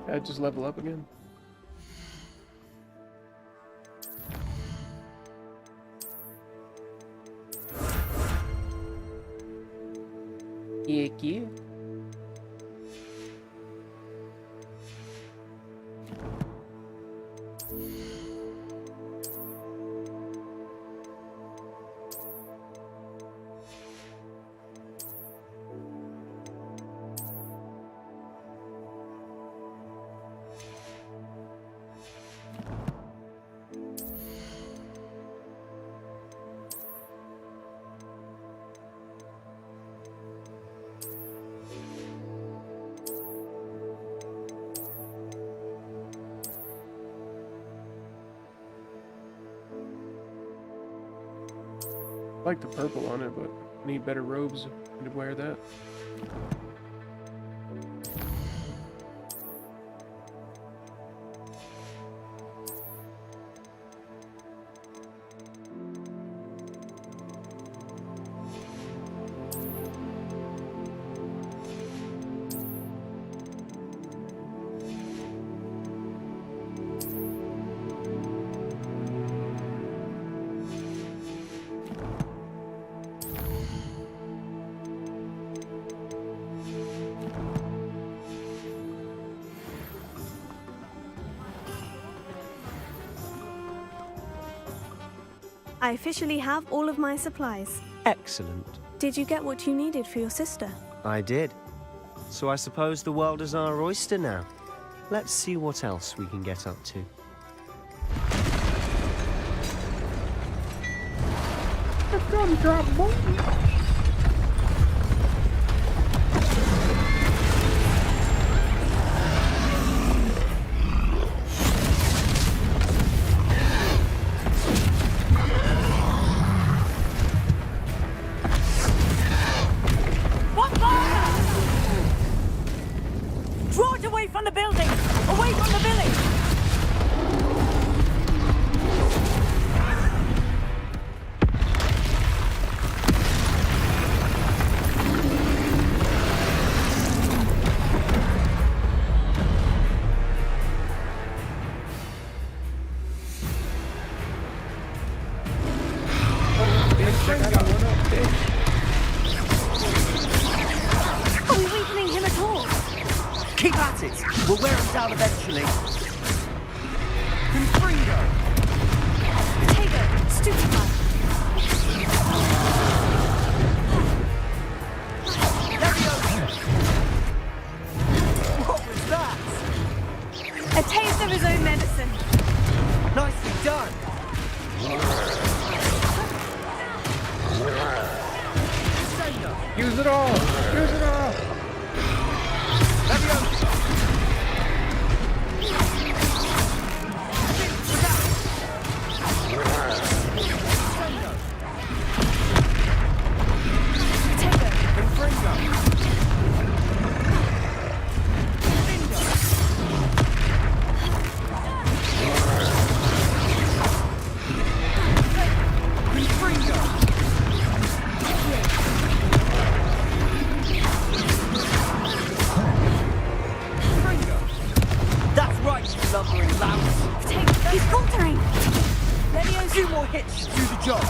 I just level up again. Heck yeah. I like the purple on it, but I need better robes to wear that. I officially have all of my supplies. Excellent. Did you get what you needed for your sister? I did. So I suppose the world is our oyster now. Let's see what else we can get up to. Draw it away from the building! Away from the village! Are we weakening him at all? Keep at it! We'll wear him down eventually. Confringo! Potato, stupefy. What was that? A taste of his own medicine. Nicely done! Use it all! Use it all! That's right, you lumbering louse! He's faltering. A few more hits should do the job.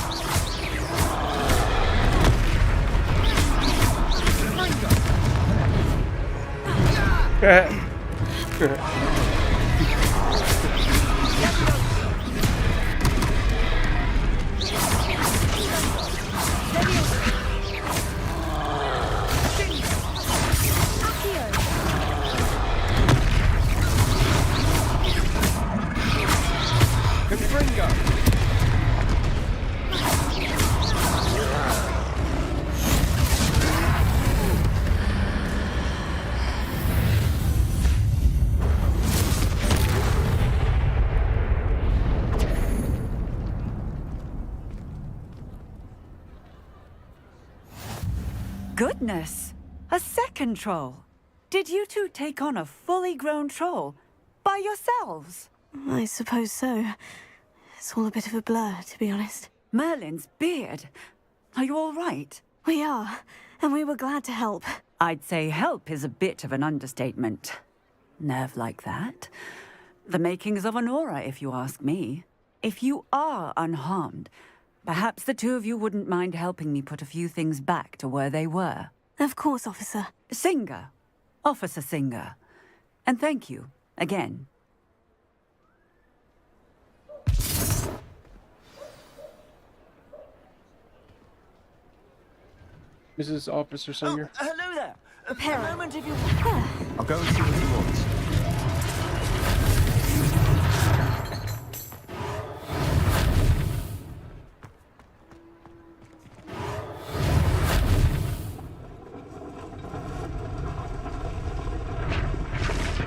Goodness! A second troll! Did you two take on a fully grown troll? By yourselves? I suppose so. It's all a bit of a blur, to be honest. Merlin's beard. Are you all right? We are, and we were glad to help. I'd say help is a bit of an understatement. Nerve like that. The makings of an aura, if you ask me. If you are unharmed, perhaps the two of you wouldn't mind helping me put a few things back to where they were. Of course, officer. Singer. Officer Singer. And thank you, again. Mrs. Officer Singer. Oh, hello there. A moment if you... I'll go and see what he wants.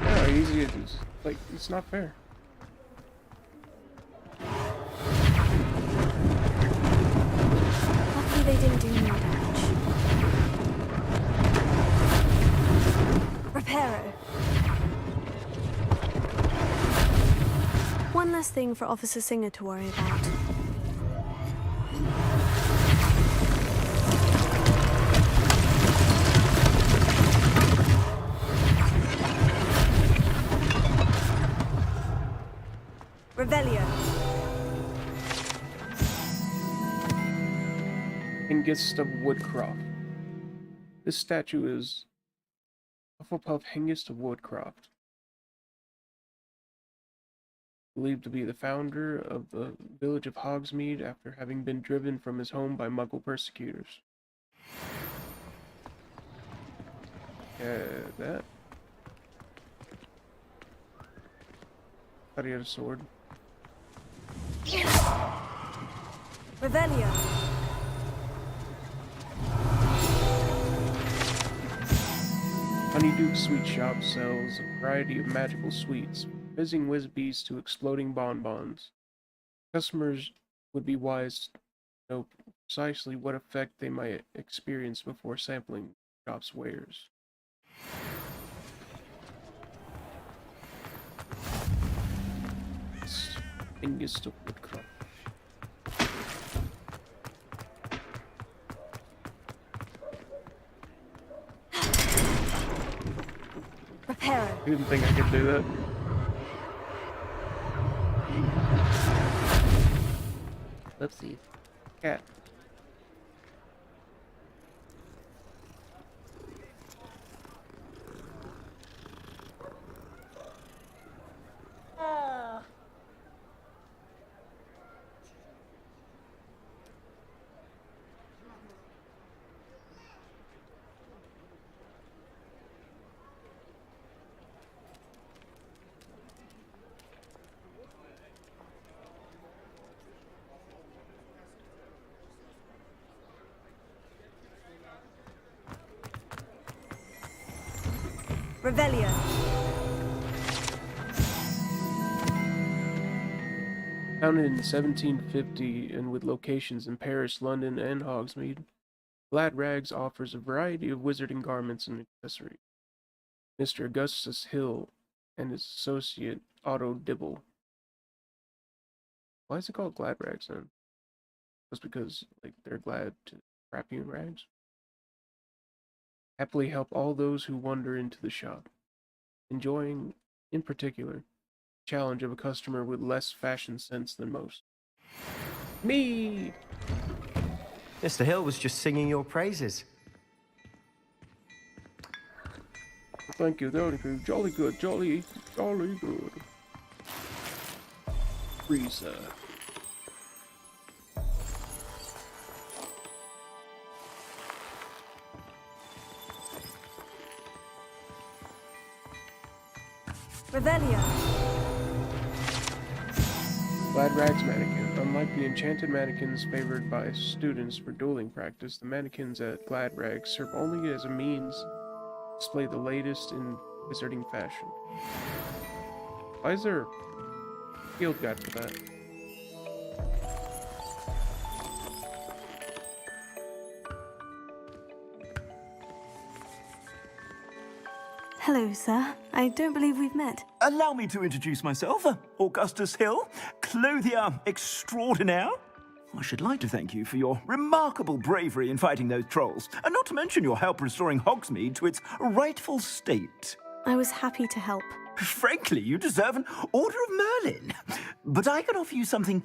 How easy it is. Like, it's not fair. last thing for Officer Singer to worry about. Revelio. Hengist of Woodcroft. This statue is Hufflepuff Hengist of Woodcroft, believed to be the founder of the village of Hogsmeade after having been driven from his home by Muggle persecutors. That. Thought he had a sword. Revelio. Honeyduke Sweet Shop sells a variety of magical sweets, fizzing whiz-bees to exploding bonbons. Customers would be wise to know precisely what effect they might experience before sampling the shop's wares. Hengist of Woodcroft. Reparo. I didn't think I could do that. Whoopsies. Cat. Revelio. Founded in 1750 and with locations in Paris, London, and Hogsmeade, Glad Rags offers a variety of wizarding garments and accessories. Mr. Augustus Hill and his associate Otto Dibble. Why is it called Glad Rags then? Just because like they're glad to wrap you in rags? Happily help all those who wander into the shop, enjoying, in particular, the challenge of a customer with less fashion sense than most. Me! Mr. Hill was just singing your praises. Thank you, jolly good, jolly good. Frieza. Revelio. Glad Rags mannequin. Unlike the enchanted mannequins favored by students for dueling practice, the mannequins at Glad Rags serve only as a means to display the latest in wizarding fashion. Why is there a field guide for that? Hello, sir. I don't believe we've met. Allow me to introduce myself, Augustus Hill, clothier extraordinaire. I should like to thank you for your remarkable bravery in fighting those trolls, and not to mention your help restoring Hogsmeade to its rightful state. I was happy to help. Frankly, you deserve an Order of Merlin. But I can offer you something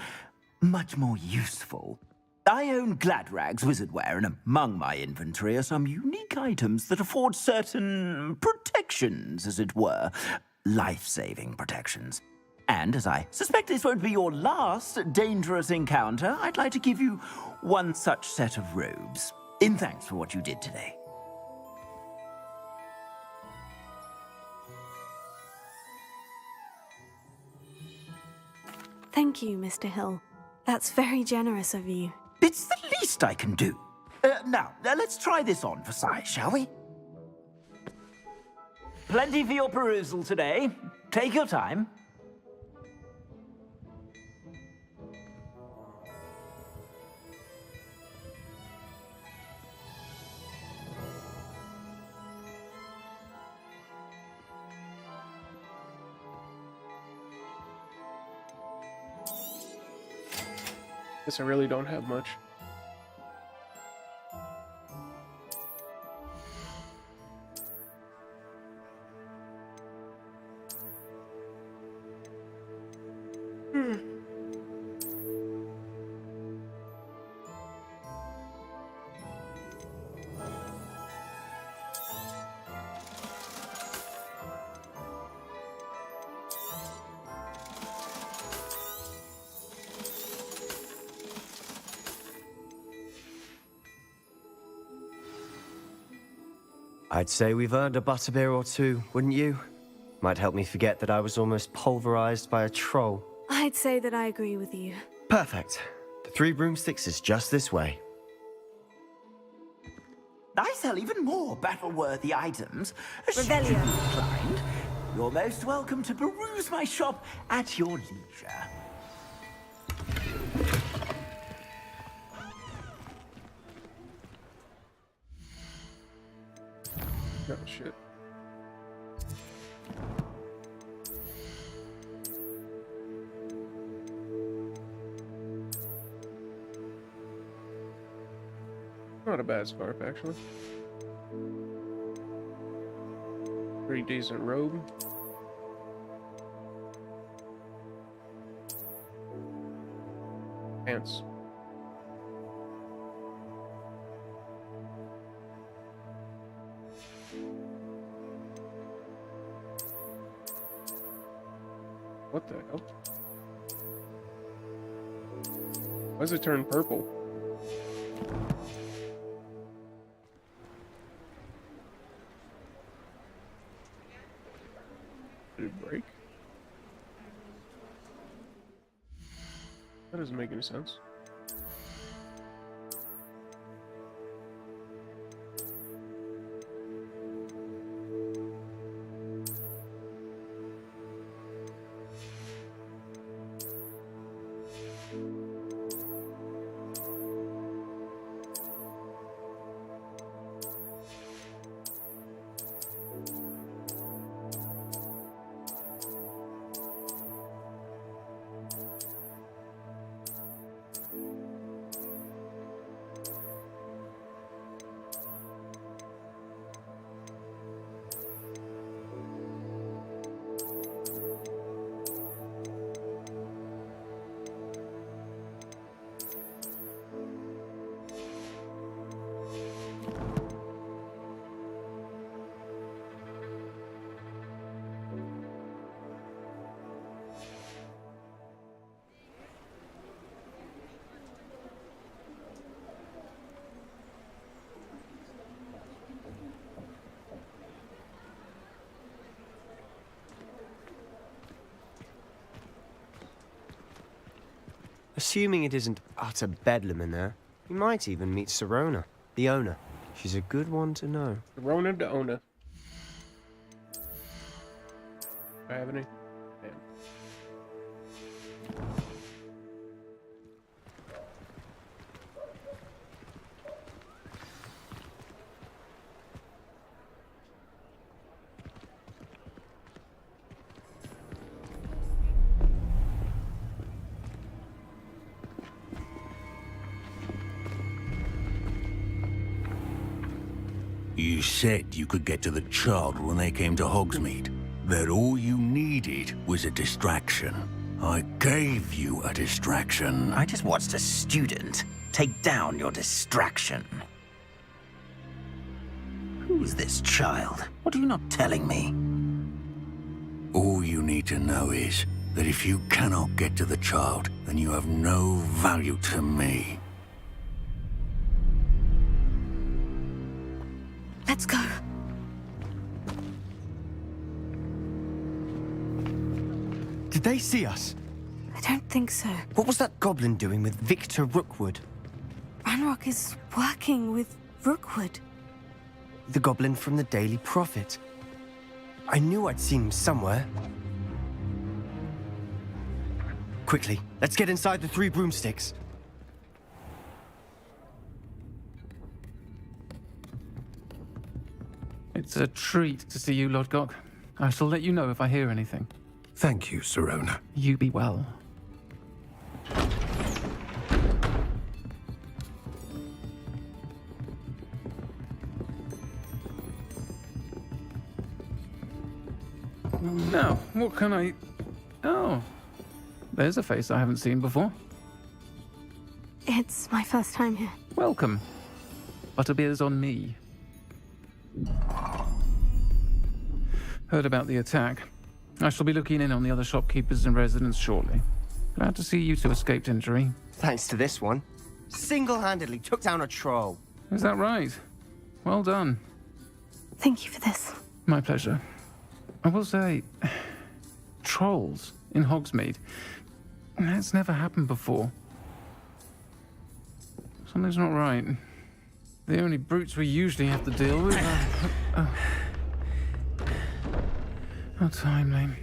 much more useful. I own Glad Rags Wizardwear, and among my inventory are some unique items that afford certain protections, as it were. Life-saving protections. And as I suspect this won't be your last dangerous encounter, I'd like to give you one such set of robes, in thanks for what you did today. Thank you, Mr. Hill. That's very generous of you. It's the least I can do. Now, let's try this on for size, shall we? Plenty for your perusal today. Take your time. Guess I really don't have much. I'd say we've earned a butterbeer or two, wouldn't you? Might help me forget that I was almost pulverized by a troll. I'd say that I agree with you. Perfect. The Three Broomsticks is just this way. I sell even more battle-worthy items. Revelio. Should you be inclined, you're most welcome to peruse my shop at your leisure. Oh, shit. Not a bad scarf, actually. Pretty decent robe. Pants. What the hell? Why does it turn purple? Did it break? That doesn't make any sense. Assuming it isn't utter bedlam in there, we might even meet Sirona, the owner. She's a good one to know. Sirona the owner. Do I have any? Damn. You said you could get to the child when they came to Hogsmeade. That all you needed was a distraction. I gave you a distraction. I just watched a student take down your distraction. Who's this child? What are you not telling me? All you need to know is that if you cannot get to the child, then you have no value to me. Let's go. Did they see us? I don't think so. What was that goblin doing with Victor Rookwood? Ranrock is working with Rookwood. The goblin from the Daily Prophet. I knew I'd seen him somewhere. Quickly, let's get inside the Three Broomsticks. It's a treat to see you, Lodgok. I shall let you know if I hear anything. Thank you, Sirona. You be well. Now, what can I... Oh, there's a face I haven't seen before. It's my first time here. Welcome. Butterbeer's on me. Heard about the attack. I shall be looking in on the other shopkeepers and residents shortly. Glad to see you two escaped injury. Thanks to this one. Single-handedly took down a troll. Is that right? Well done. Thank you for this. My pleasure. I will say, trolls in Hogsmeade. That's never happened before. Something's not right. The only brutes we usually have to deal with are... How timely.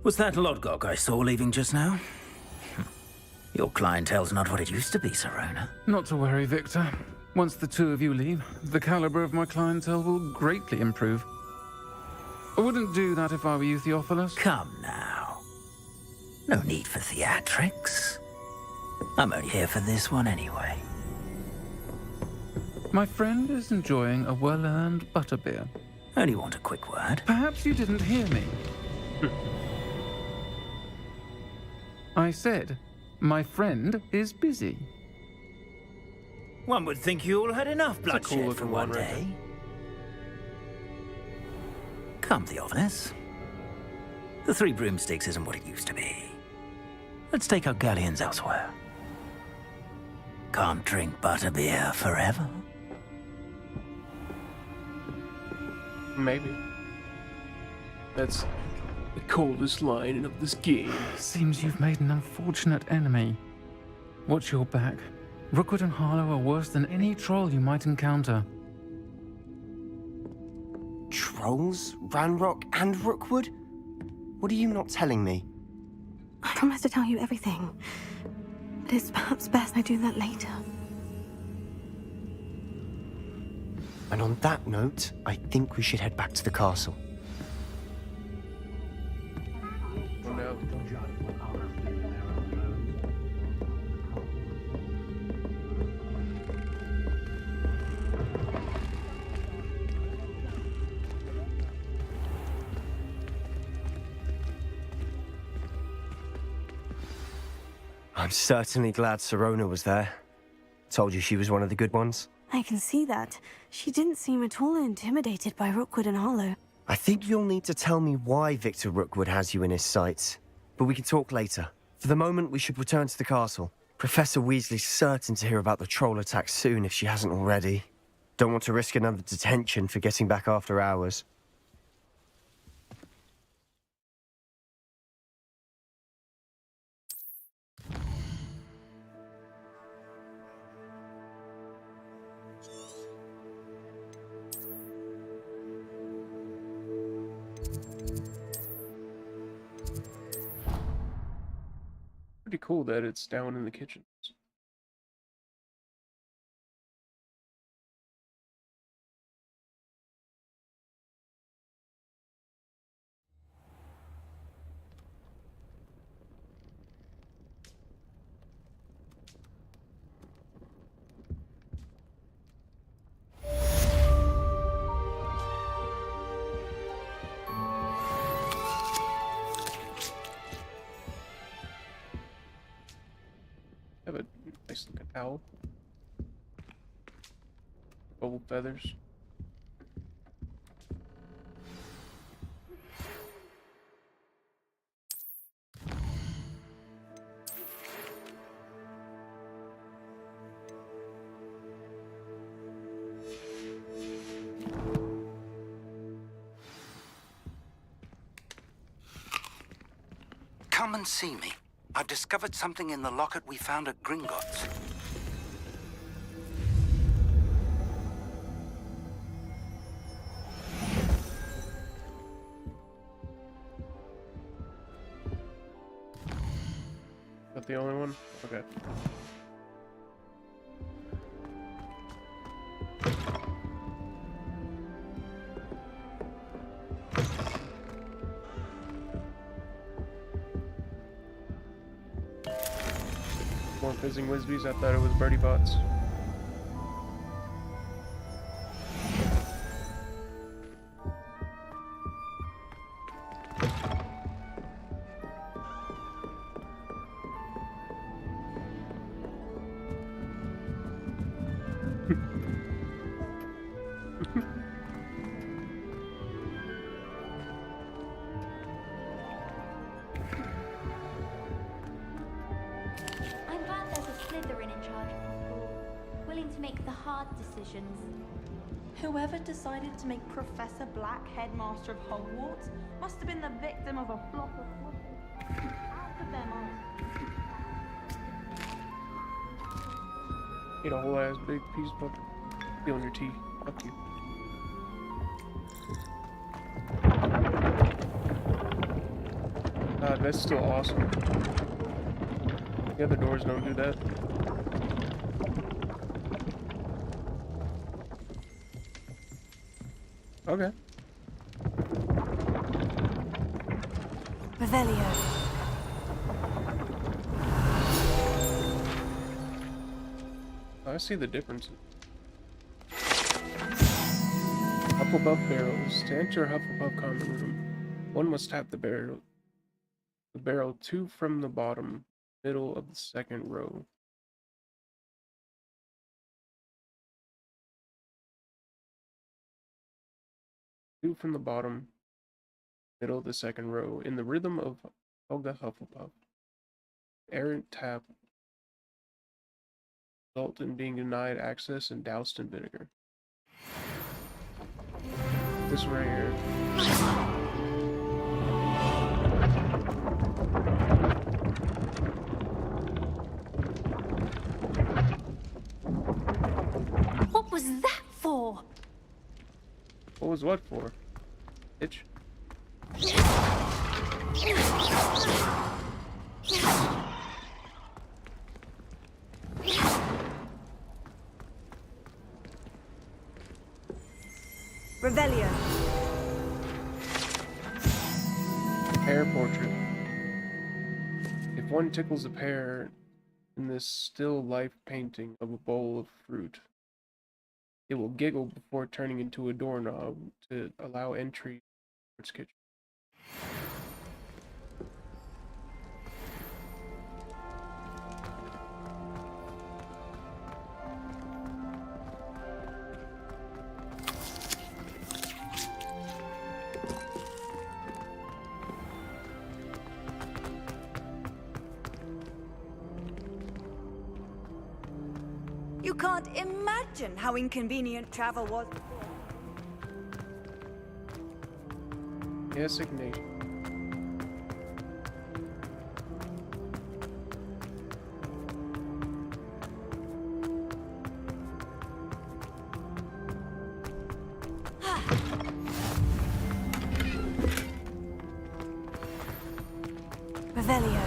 Was that Lodgok I saw leaving just now? Your clientele's not what it used to be, Sirona. Not to worry, Victor. Once the two of you leave, the caliber of my clientele will greatly improve. I wouldn't do that if I were you, Theophilus. Come now. No need for theatrics. I'm only here for this one anyway. My friend is enjoying a well-earned butterbeer. Only want a quick word. Perhaps you didn't hear me. I said, my friend is busy. One would think you all had enough That's a cool bloodshed for looking one one right day. Come, Theophilus. The Three Broomsticks isn't what it used to be. Let's take our galleons elsewhere. Can't drink butterbeer forever. Maybe. That's the coldest line of this game. Seems you've made an unfortunate enemy. Watch your back. Rookwood and Harlow are worse than any troll you might encounter. Trolls? Ranrock and Rookwood? What are you not telling me? I promise to tell you everything. But it's perhaps best I do that later. And on that note, I think we should head back to the castle. Oh no. I'm certainly glad Sirona was there. Told you she was one of the good ones. I can see that. She didn't seem at all intimidated by Rookwood and Harlow. I think you'll need to tell me why Victor Rookwood has you in his sights. But we can talk later. For the moment, we should return to the castle. Professor Weasley's certain to hear about the troll attack soon if she hasn't already. Don't want to risk another detention for getting back after hours. Pretty cool that it's down in the kitchens. Have a nice looking owl. Gold feathers. Come and see me. I've discovered something in the locket we found at Gringotts. That the only one? Okay. More fizzing Wisbies. I thought it was birdie bots. to make the hard decisions. Whoever decided to make Professor Black headmaster of Hogwarts must have been the victim of a flock of flippers out of their minds. Eat a whole ass big piece of peel on your teeth. Fuck you. God, that's still awesome. The other doors don't do that. Okay. Revelio. I see the differences. Hufflepuff barrels. To enter Hufflepuff common room, one must tap the barrel. The barrel 2 from the bottom, middle of the second row. Two from the bottom, middle of the second row, in the rhythm of Helga Hufflepuff. Errant tap result in being denied access and doused in vinegar. This right here. What was that for? What was what for? Itch. Revelio. Pear portrait. If one tickles a pear in this still life painting of a bowl of fruit, it will giggle before turning into a doorknob to allow entry to its kitchen. You can't imagine how inconvenient travel was before. Yes, Ignatius. Revelio.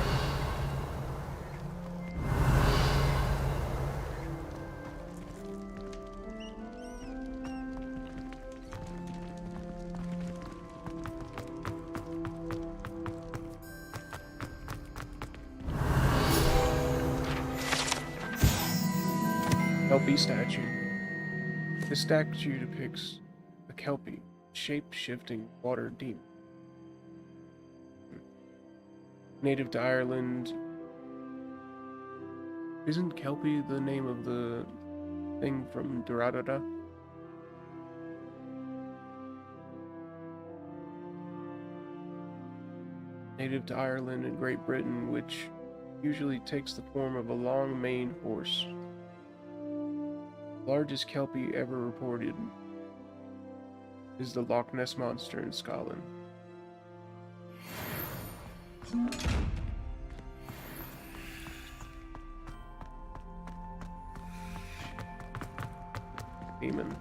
Kelpie statue. This statue depicts a Kelpie, shape-shifting water demon. Native to Ireland. Isn't Kelpie the name of the thing from Durarara? Native to Ireland and Great Britain, which usually takes the form of a long-maned horse. Largest Kelpie ever reported is the Loch Ness Monster in Scotland. Demon.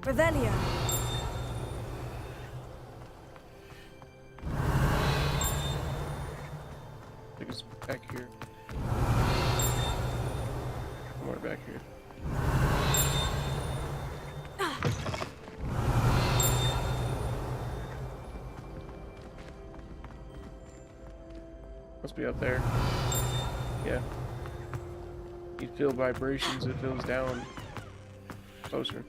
Revelio. I think it's back here. Somewhere back here. Must be up there. Yeah. You feel vibrations, it feels down. Closer.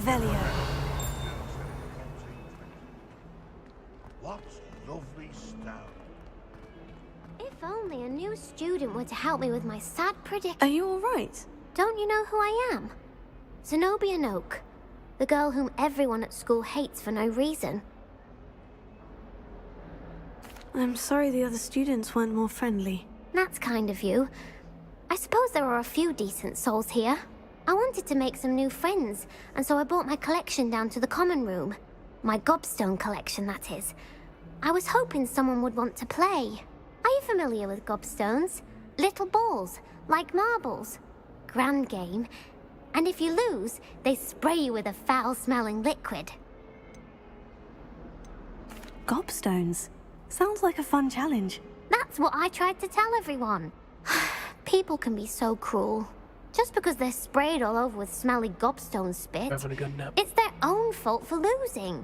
Revelio. What lovely stone. If only a new student were to help me with my sad prediction. Are you all right? Don't you know who I am? Zenobia Noak, the girl whom everyone at school hates for no reason. I'm sorry the other students weren't more friendly. That's kind of you. I suppose there are a few decent souls here. I wanted to make some new friends, and so I brought my collection down to the common room. My gobstone collection, that is. I was hoping someone would want to play. Are you familiar with gobstones? Little balls, like marbles. Grand game. And if you lose, they spray you with a foul-smelling liquid. Gobstones? Sounds like a fun challenge. That's what I tried to tell everyone. People can be so cruel. Just because they're sprayed all over with smelly gobstone spit, Having a good nap. it's their own fault for losing.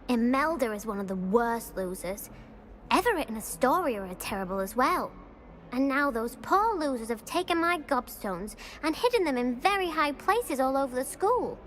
Imelda is one of the worst losers. Everett and Astoria are terrible as well. And now those poor losers have taken my gobstones and hidden them in very high places all over the school.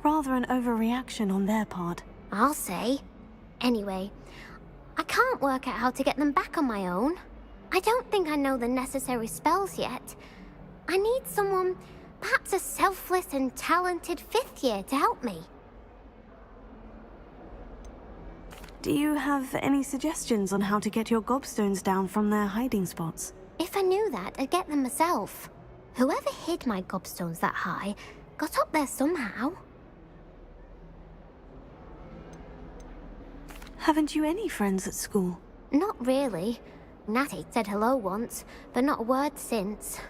Rather an overreaction on their part. I'll say. Anyway, I can't work out how to get them back on my own. I don't think I know the necessary spells yet. I need someone, perhaps a selfless and talented fifth year to help me. Do you have any suggestions on how to get your gobstones down from their hiding spots? If I knew that, I'd get them myself. Whoever hid my gobstones that high got up there somehow. Haven't you any friends at school? Not really. Natty said hello once, but not a word since.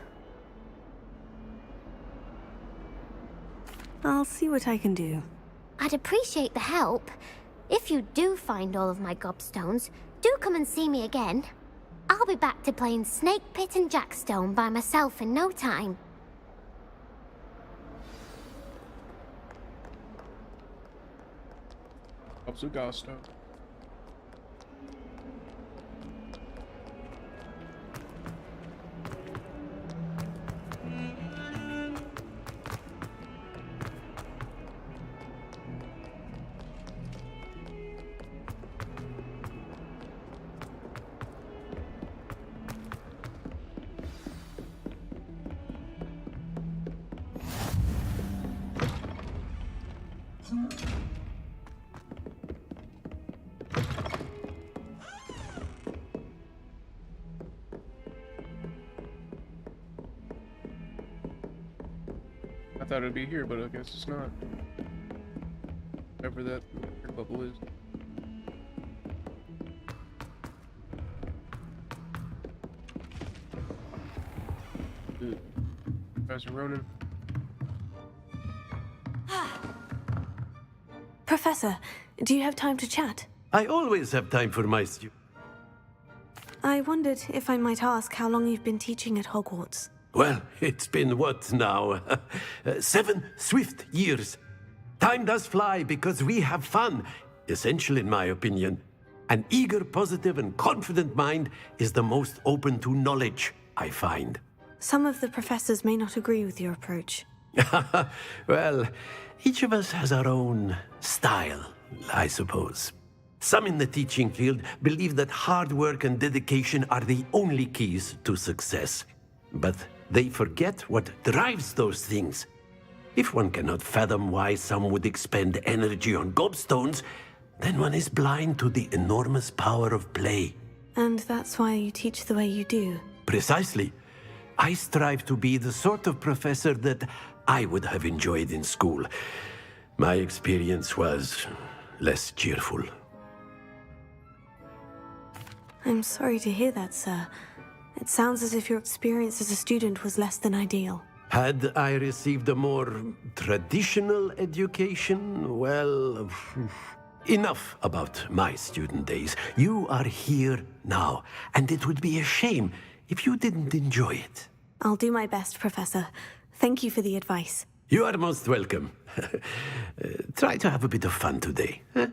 I'll see what I can do. I'd appreciate the help. If you do find all of my gobstones, do come and see me again. I'll be back to playing Snake Pit and Jackstone by myself in no time. Obsugasto. I thought it'd be here, but I guess it's not. Whatever that bubble is. Professor Ronan. Professor, do you have time to chat? I always have time for my students. I wondered if I might ask how long you've been teaching at Hogwarts. Well, it's been what now? 7 swift years. Time does fly because we have fun. Essential in my opinion. An eager, positive, and confident mind is the most open to knowledge, I find. Some of the professors may not agree with your approach. Well, each of us has our own style, I suppose. Some in the teaching field believe that hard work and dedication are the only keys to success. But they forget what drives those things. If one cannot fathom why some would expend energy on gobstones, then one is blind to the enormous power of play. And that's why you teach the way you do. Precisely. I strive to be the sort of professor that I would have enjoyed in school. My experience was less cheerful. I'm sorry to hear that, sir. It sounds as if your experience as a student was less than ideal. Had I received a more traditional education, well, enough about my student days. You are here now, and it would be a shame if you didn't enjoy it. I'll do my best, Professor. Thank you for the advice. You are most welcome. Try to have a bit of fun today. Huh?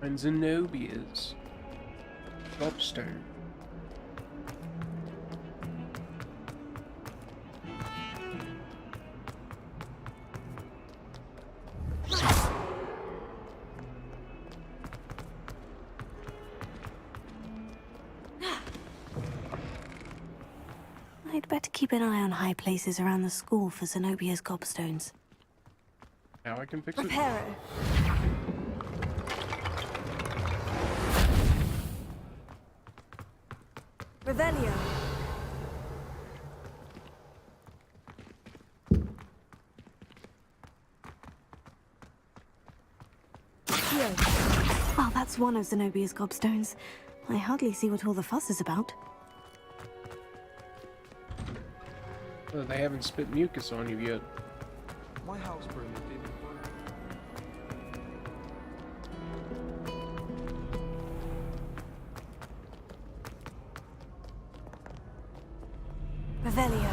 And Zenobia's gobstone. I'd better keep an eye on high places around the school for Zenobia's gobstones. Now I can fix it. Reparo. Revelio. Well, that's one of Zenobia's gobstones. I hardly see what all the fuss is about. Well, they haven't spit mucus on you yet. My house broom is being Revelio.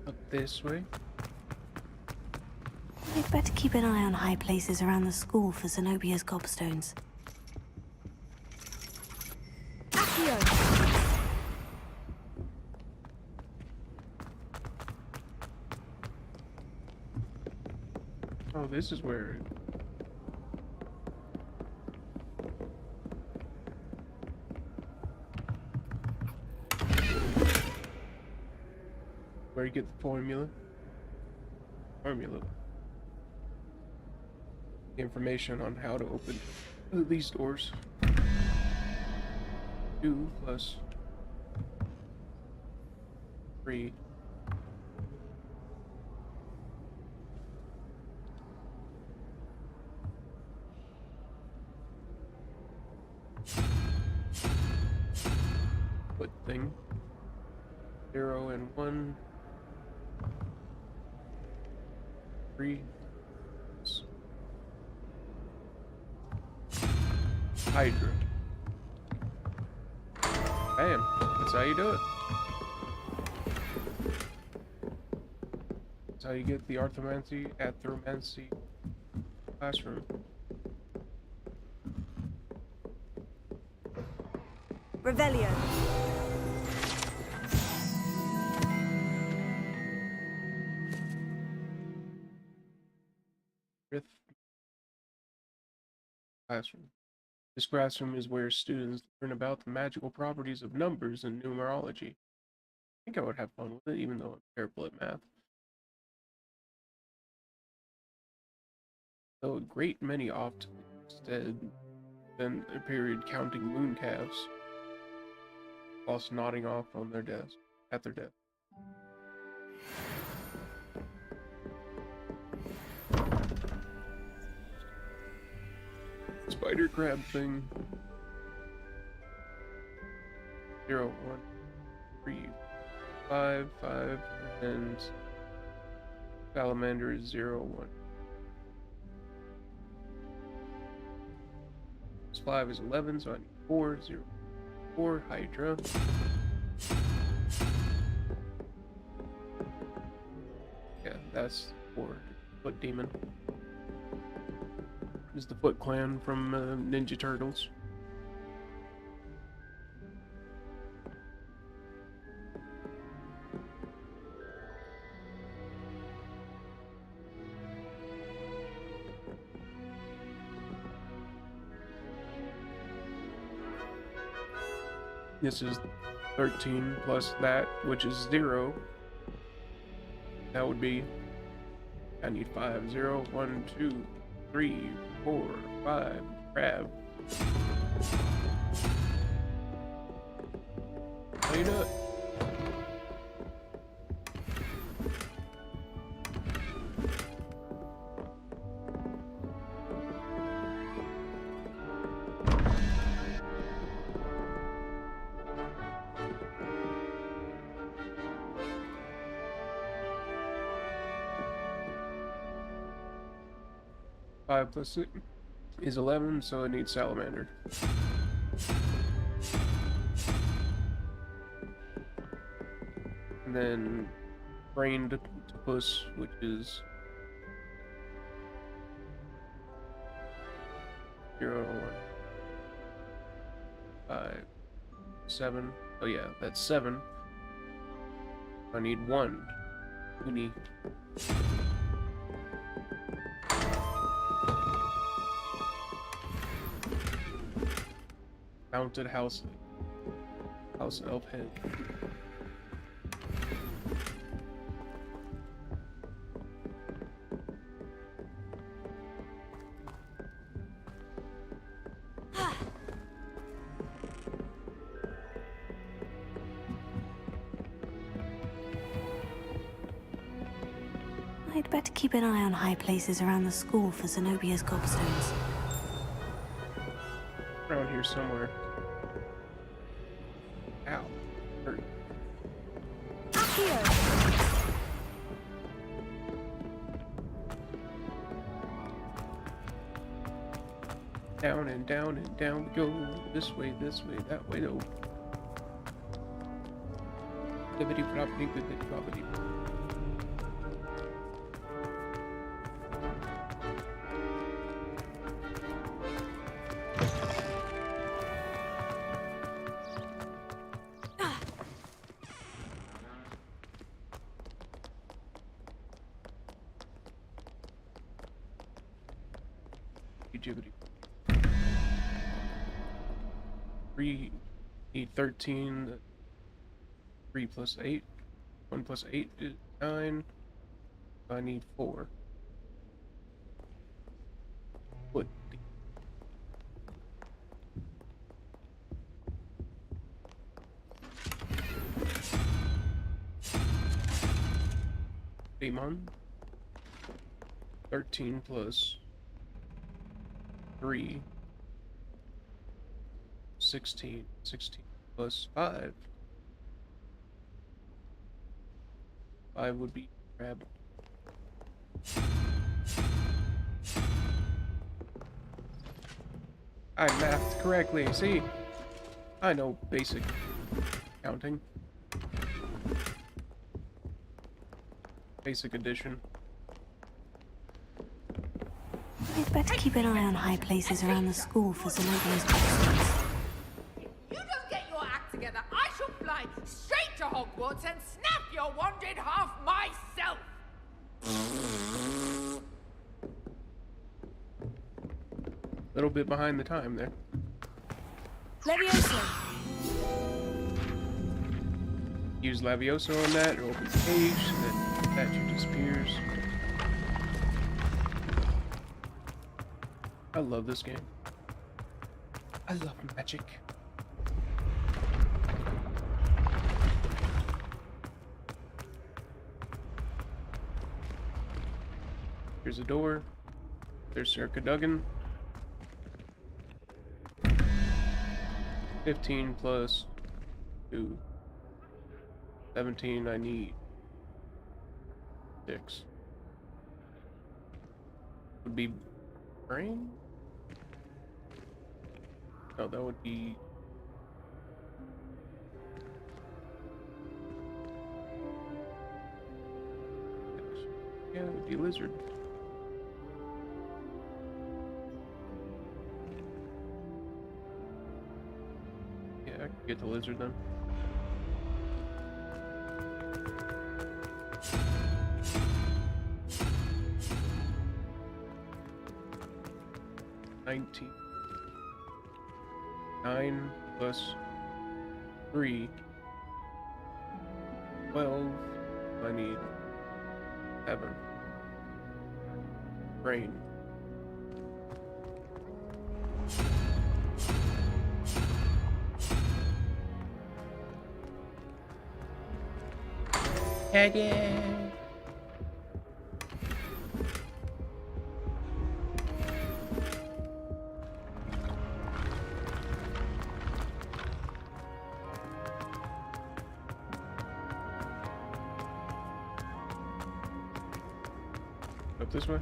Up this way. I'd better keep an eye on high places around the school for Zenobia's gobstones. Oh, this is where... Where you get the formula? Information on how to open these doors. 2 plus 3. foot thing. 0 and 1. 3. Hydra. Bam. That's how you do it. That's how you get the Athromancy classroom. Revelio. Fifth classroom. This classroom is where students learn about the magical properties of numbers and numerology. I think I would have fun with it, even though I'm terrible at math. Though a great many opt instead spend their period counting moon calves, whilst nodding off on their desk at their desk. Spider crab thing. 0, 1, 3, 5, 5, and salamander is 0, 1. 5 is 11, so I need 4, 0, 4, Hydra. Yeah, that's 4. Foot Demon. Is the Foot Clan from Ninja Turtles. This is 13 plus that, which is 0. That would be, I need 5, 0, 1, 2, 3, 4, 5, crab. How you do it? Five plus 6 is 11, so it needs salamander. And then brained puss, which is 0, 1, 5, 7. Oh yeah, that's 7. I need 1. Uni. Mounted house elf head. I'd better keep an eye on high places around the school for Zenobia's gobstones. Around here somewhere. Ow. Hurt. Down and down and down we go. This way, that way, no. Bibbidi property, bibbidi property. Jibbity. 3 need 13. 3 plus 8. 1 plus 8 is 9. I need 4. What? Demon. 13 plus 3. 16. 16 plus 5. 5 would be crab. I mathed correctly. See? I know basic counting. Basic addition. I'd better keep an eye on high places around the school for Zenobia's gobstones. You don't get your act together, I shall fly straight to Hogwarts and snap your wand in half myself! Little bit behind the time there. Levioso! Use Lavioso on that, or open the cage, so that the statue disappears. I love this game. I love magic. Here's a door. There's Sir Cadogan. 15 plus 2. 17, I need 6. Would be brain? No, that would be... Yeah, that would be lizard. Yeah, I could get the lizard then. $19. 9 plus 3. 12. I need 7. Brain. Again. Up this way.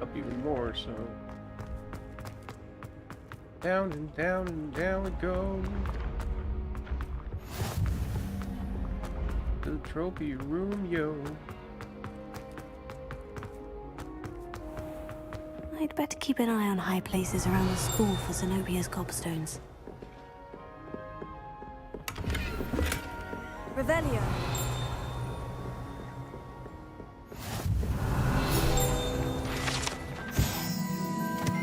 Up even more, so down and down and down we go. To the trophy room, yo. I'd better keep an eye on high places around the school for Zenobia's gobstones. Revelio.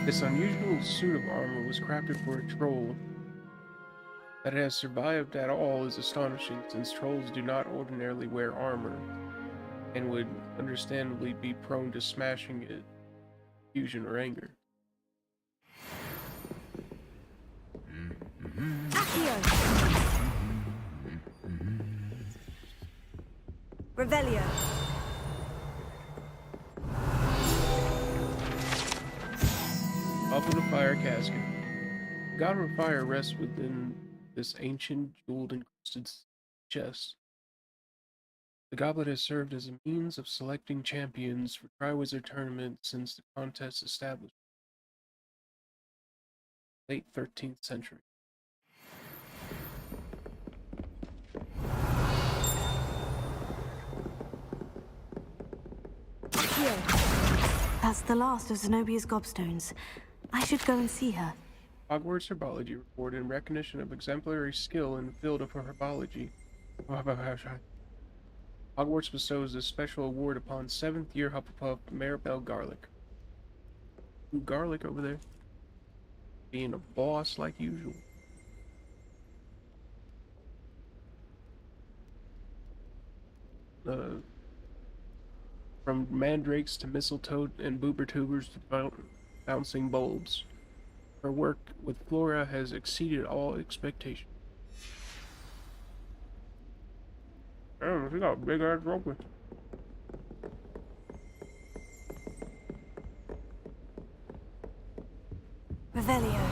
This unusual suit of armor was crafted for a troll. That it has survived at all is astonishing, since trolls do not ordinarily wear armor, and would understandably be prone to smashing it, confusion or anger. Revelio. Up in the fire casket. The god of fire rests within this ancient jeweled encrusted chest. The goblet has served as a means of selecting champions for Triwizard Tournament since the contest established late 13th century. Here. That's the last of Zenobia's gobstones. I should go and see her. Hogwarts Herbology Report in recognition of exemplary skill in the field of herbology. Hogwarts bestows this special award upon 7th year Hufflepuff Maribel Garlick. Ooh, Garlic over there. Being a boss like usual. From mandrakes to mistletoe and boober-tubers to bouncing bulbs. Her work with Flora has exceeded all expectations. Damn, she got a big ass trophy. Revelio.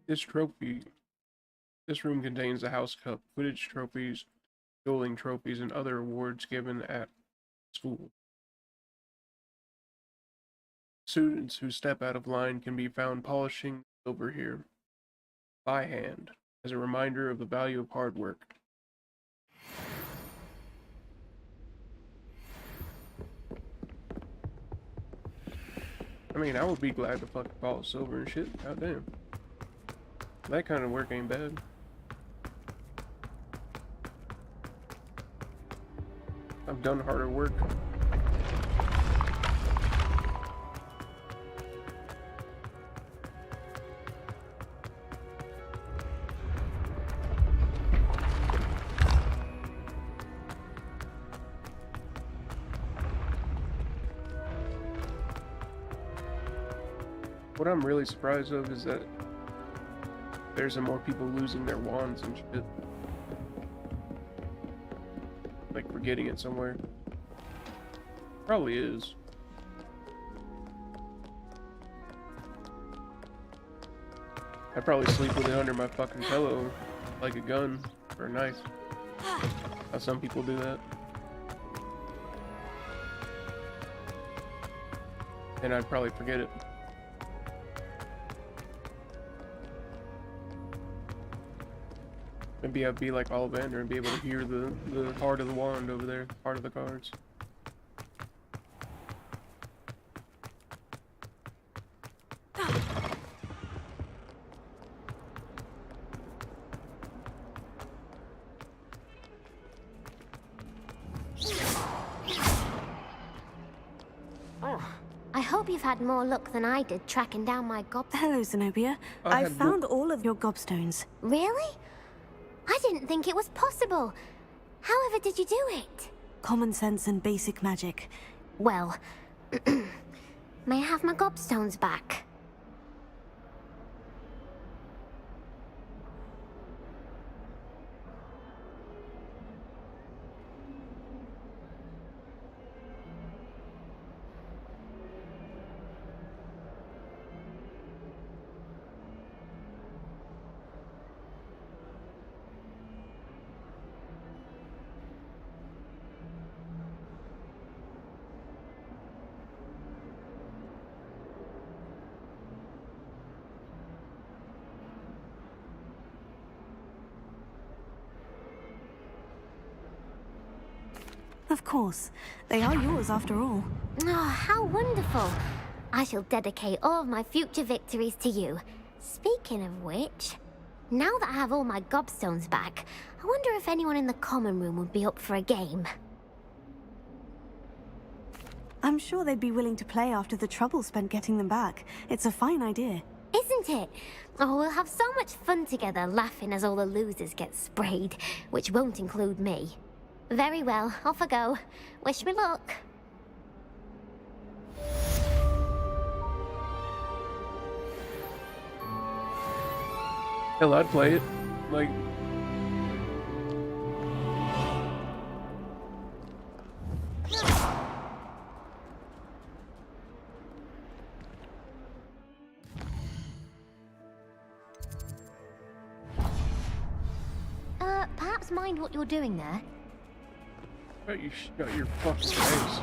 This room contains a house cup, Quidditch trophies, dueling trophies, and other awards given at school. Students who step out of line can be found polishing silver here, by hand, as a reminder of the value of hard work. I mean, I would be glad to fucking polish silver and shit. Goddamn. That kind of work ain't bad. I've done harder work. What I'm really surprised of is that there's more people losing their wands and shit. Like forgetting it somewhere. Probably is. I'd probably sleep with it under my fucking pillow like a gun or a knife. How some people do that. And I'd probably forget it. Maybe I'd be like Ollivander and be able to hear the heart of the wand over there, heart of the cards. I hope you've had more luck than I did tracking down my gob. Hello, Zenobia. I found all of your gobstones. Really? I didn't think it was possible. However did you do it? Common sense and basic magic. Well, may I have my gobstones back? Of course. They are yours after all. Oh, how wonderful. I shall dedicate all of my future victories to you. Speaking of which, now that I have all my gobstones back, I wonder if anyone in the common room would be up for a game. I'm sure they'd be willing to play after the trouble spent getting them back. It's a fine idea. Isn't it? Oh, we'll have so much fun together laughing as all the losers get sprayed, which won't include me. Very well, off I go. Wish me luck. Hell, I'd play it. Like... Perhaps mind what you're doing there? You shut your fucking face.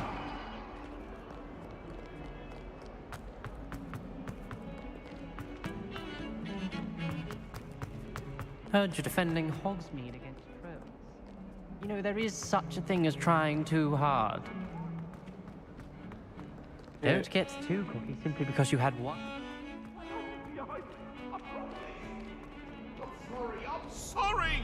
Heard you're defending Hogsmeade against trolls. You know, there is such a thing as trying too hard. Don't get too cocky simply because you had one. I'm sorry!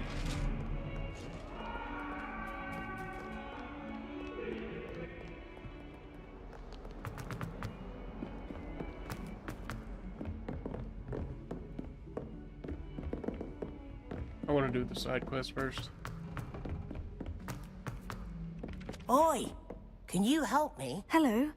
I want to do the side quest first. Oi! Can you help me? Hello.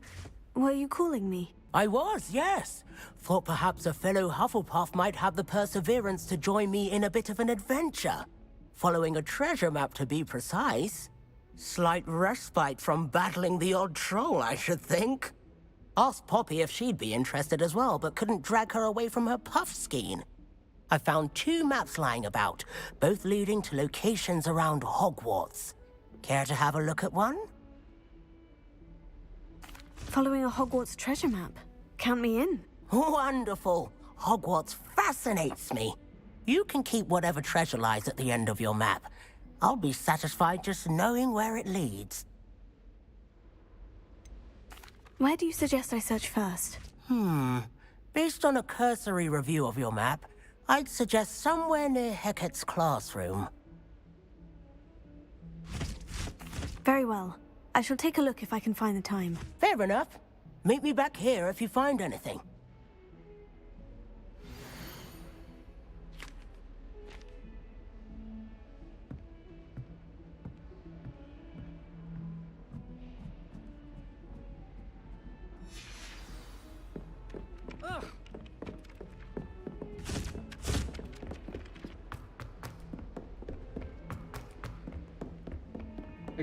Were you calling me? I was, yes. Thought perhaps a fellow Hufflepuff might have the perseverance to join me in a bit of an adventure. Following a treasure map, to be precise. Slight respite from battling the odd troll, I should think. Asked Poppy if she'd be interested as well, but couldn't drag her away from her puff skein. I found 2 maps lying about, both leading to locations around Hogwarts. Care to have a look at one? Following a Hogwarts treasure map. Count me in. Wonderful. Hogwarts fascinates me. You can keep whatever treasure lies at the end of your map. I'll be satisfied just knowing where it leads. Where do you suggest I search first? Based on a cursory review of your map, I'd suggest somewhere near Hecat's classroom. Very well. I shall take a look if I can find the time. Fair enough. Meet me back here if you find anything.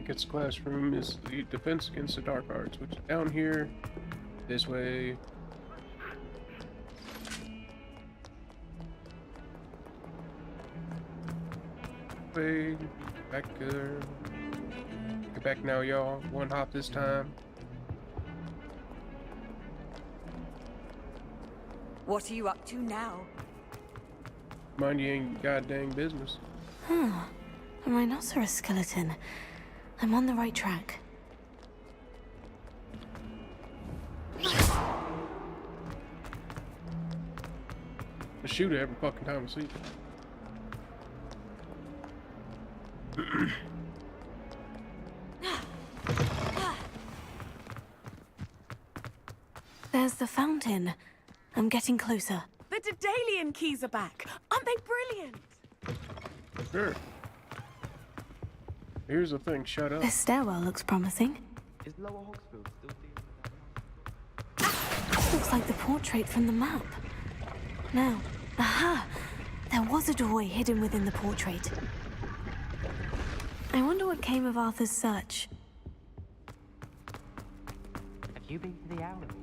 Its classroom is the defense against the dark arts, which is down here, this way. Way back there. Get back now, y'all. One hop this time. What are you up to now? Mind you ain't goddamn business. A rhinoceros skeleton. I'm on the right track. I shoot it every fucking time I see it. There's the fountain. I'm getting closer. The Daedalian keys are back. Aren't they brilliant? Sure. Here's the thing, shut up. This stairwell looks promising. Is Lower Hogsfield still dealing Looks like the portrait from the map. Now, aha! There was a doorway hidden within the portrait. I wonder what came of Arthur's search. Have you been to the Owlery lately?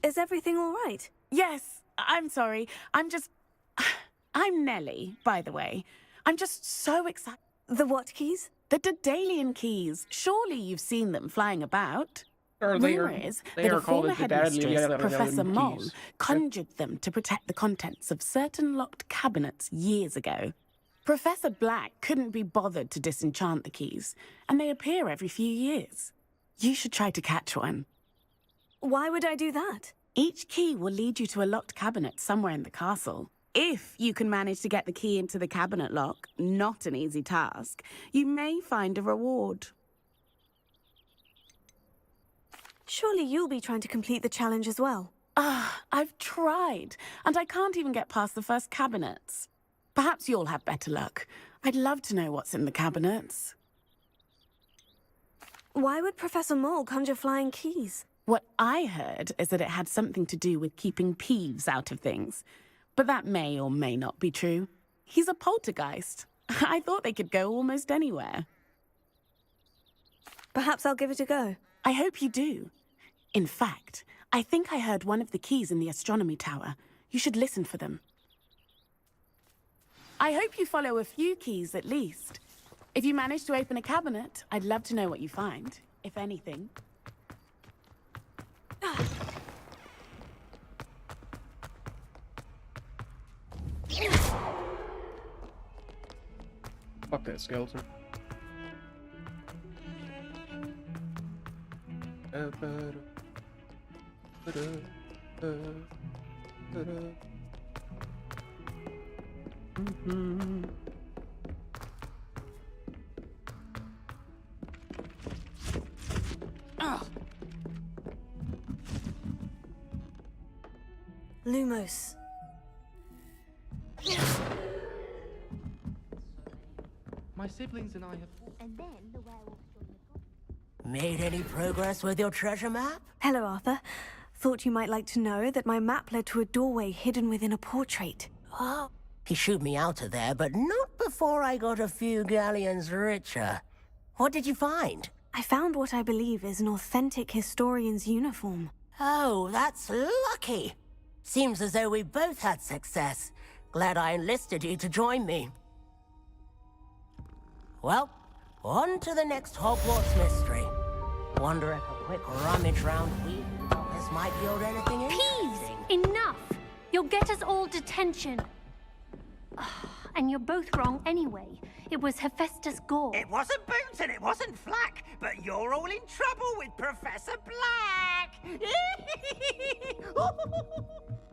Is everything all right? Yes, I'm sorry. I'm Nellie, by the way. I'm just so excited. The what keys? The Daedalian keys. Surely you've seen them flying about. They Rumor is that a called former the Daedalian headmistress, Professor Mole, keys. conjured them to protect the contents of certain locked cabinets years ago. Professor Black couldn't be bothered to disenchant the keys, and they appear every few years. You should try to catch one. Why would I do that? Each key will lead you to a locked cabinet somewhere in the castle. If you can manage to get the key into the cabinet lock, not an easy task, you may find a reward. Surely you'll be trying to complete the challenge as well. I've tried, and I can't even get past the first cabinets. Perhaps you'll have better luck. I'd love to know what's in the cabinets. Why would Professor Mole conjure flying keys? What I heard is that it had something to do with keeping Peeves out of things. But that may or may not be true. He's a poltergeist. I thought they could go almost anywhere. Perhaps I'll give it a go. I hope you do. In fact, I think I heard one of the keys in the astronomy tower. You should listen for them. I hope you follow a few keys at least. If you manage to open a cabinet, I'd love to know what you find, if anything. Fuck that skeleton. Lumos. My siblings and I have... And then the werewolf joined the Made any progress with your treasure map? Hello, Arthur. Thought you might like to know that my map led to a doorway hidden within a portrait. Oh, he shooed me out of there, but not before I got a few galleons richer. What did you find? I found what I believe is an authentic historian's uniform. Oh, that's lucky. Seems as though we both had success. Glad I enlisted you to join me. Well, on to the next Hogwarts mystery. Wonder if a quick rummage round Weasley's office might yield anything interesting. Enough! You'll get us all detention. And you're both wrong anyway. It was Hephaestus Gore. It wasn't Boots and it wasn't Flack, but you're all in trouble with Professor Black!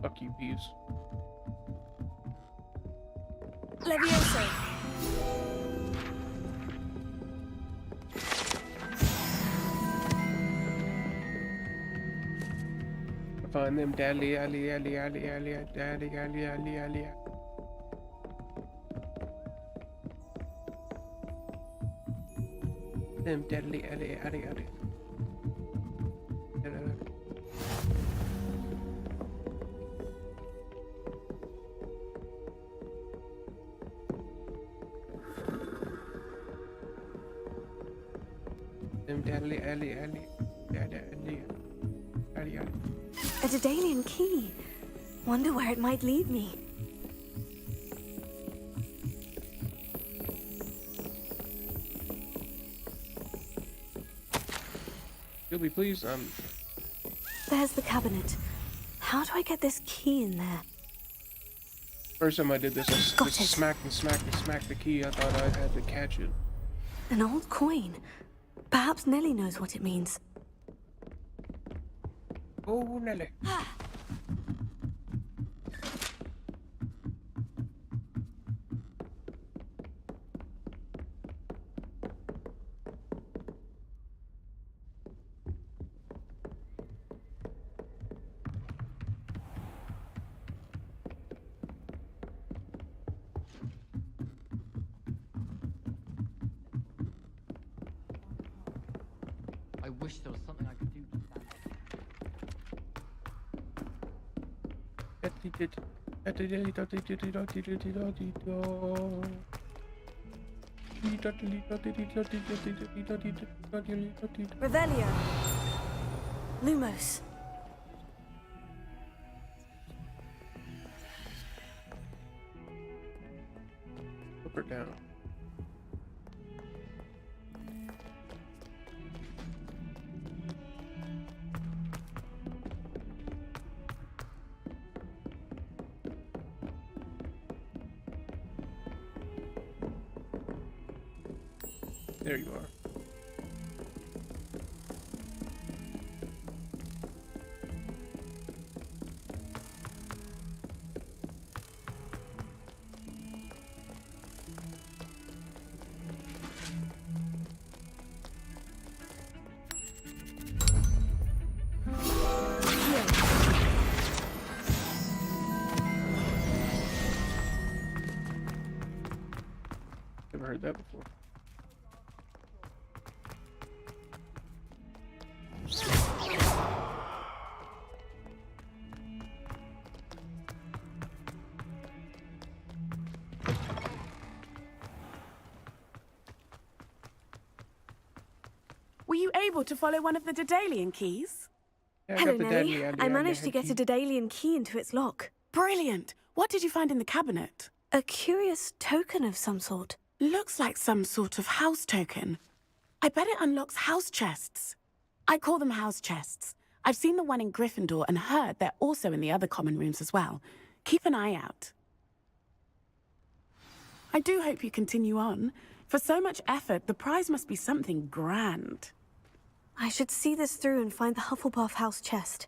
Fuck you, Peeves. Levioso. Find them daddy, alley, alley, alley, alley, daddy, alley, alley, alley. Them deadly alley, alley, alley. Them deadly alley, alley, daddy, alley, alley, alley. A Daedalian key. Wonder where it might lead me. Gilby, please, There's the cabinet. How do I get this key in there? First time I did this, I just smacked and smacked and smacked the key. I thought I had to catch it. An old coin. Perhaps Nellie knows what it means. Oh, Nelly. I wish there was something I could do to stand Revelio. Lumos. Up or down? There you are. Never heard that before. Were you able to follow one of the Daedalian keys? Hello, Nellie. I managed to get a Daedalian key into its lock. Brilliant! What did you find in the cabinet? A curious token of some sort. Looks like some sort of house token. I bet it unlocks house chests. I call them house chests. I've seen the one in Gryffindor and heard they're also in the other common rooms as well. Keep an eye out. I do hope you continue on. For so much effort, the prize must be something grand. I should see this through and find the Hufflepuff house chest.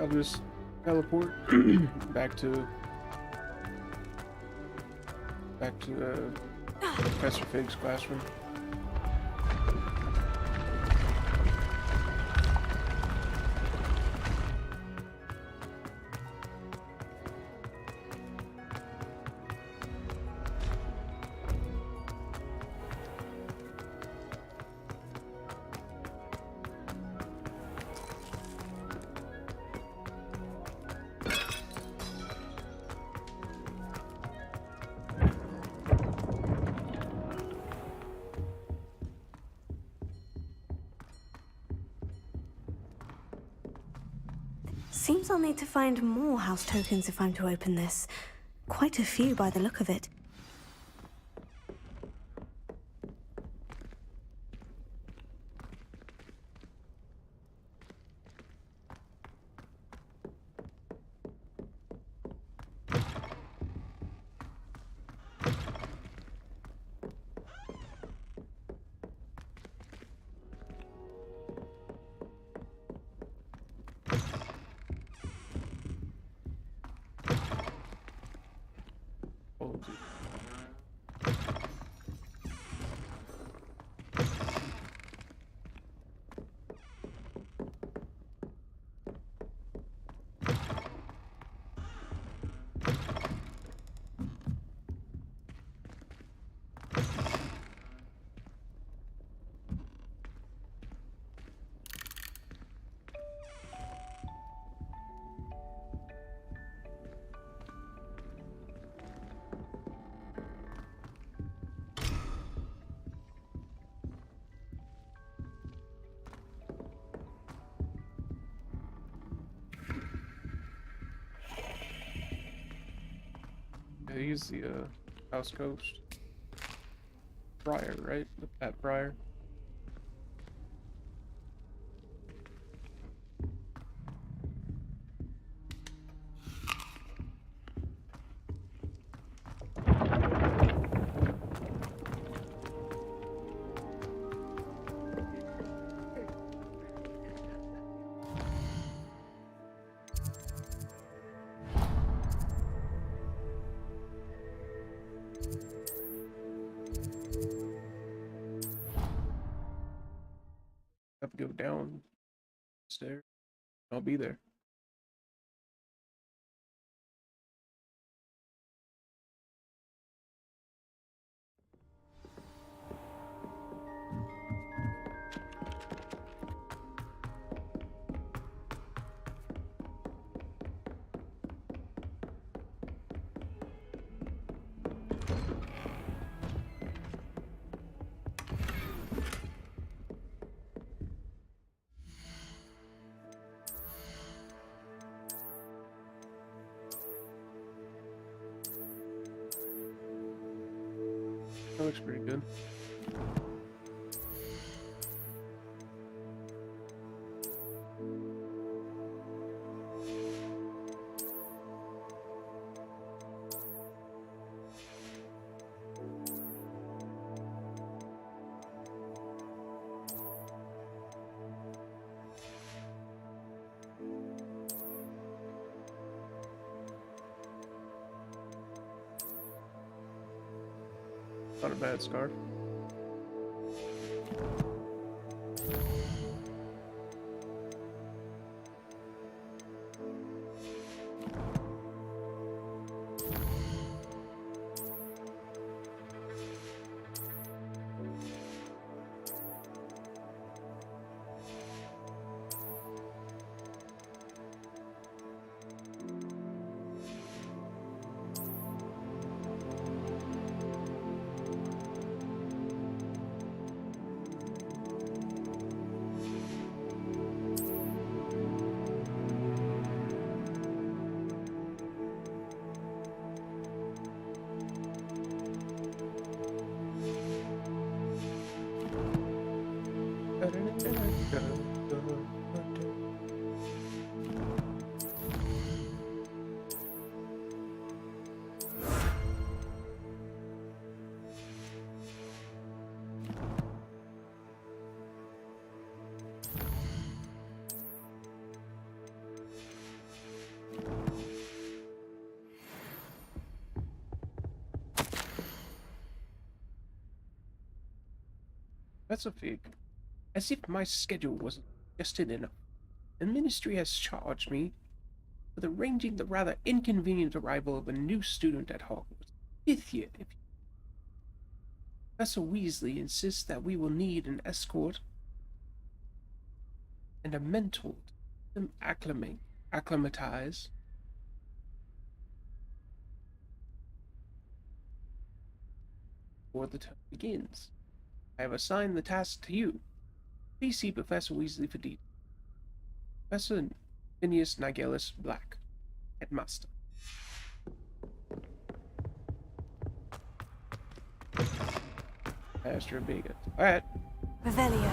I'll just teleport back to Professor Fig's classroom. Seems I'll need to find more house tokens if I'm to open this. Quite a few by the look of it. Yeah, he's the house ghost. Briar, right? At Briar. Have to go down stairs. I'll be there. That looks pretty good. Not a bad scarf. Professor Fig, as if my schedule wasn't adjusted enough, the Ministry has charged me with arranging the rather inconvenient arrival of a new student at Hogwarts. 5th year, if you... Professor Weasley insists that we will need an escort and a mentor to them acclimatize before the term begins. I have assigned the task to you. Please see Professor Weasley for details. Professor Phineas Nigellus Black, Headmaster. Master of Bigot. Alright. Revelio.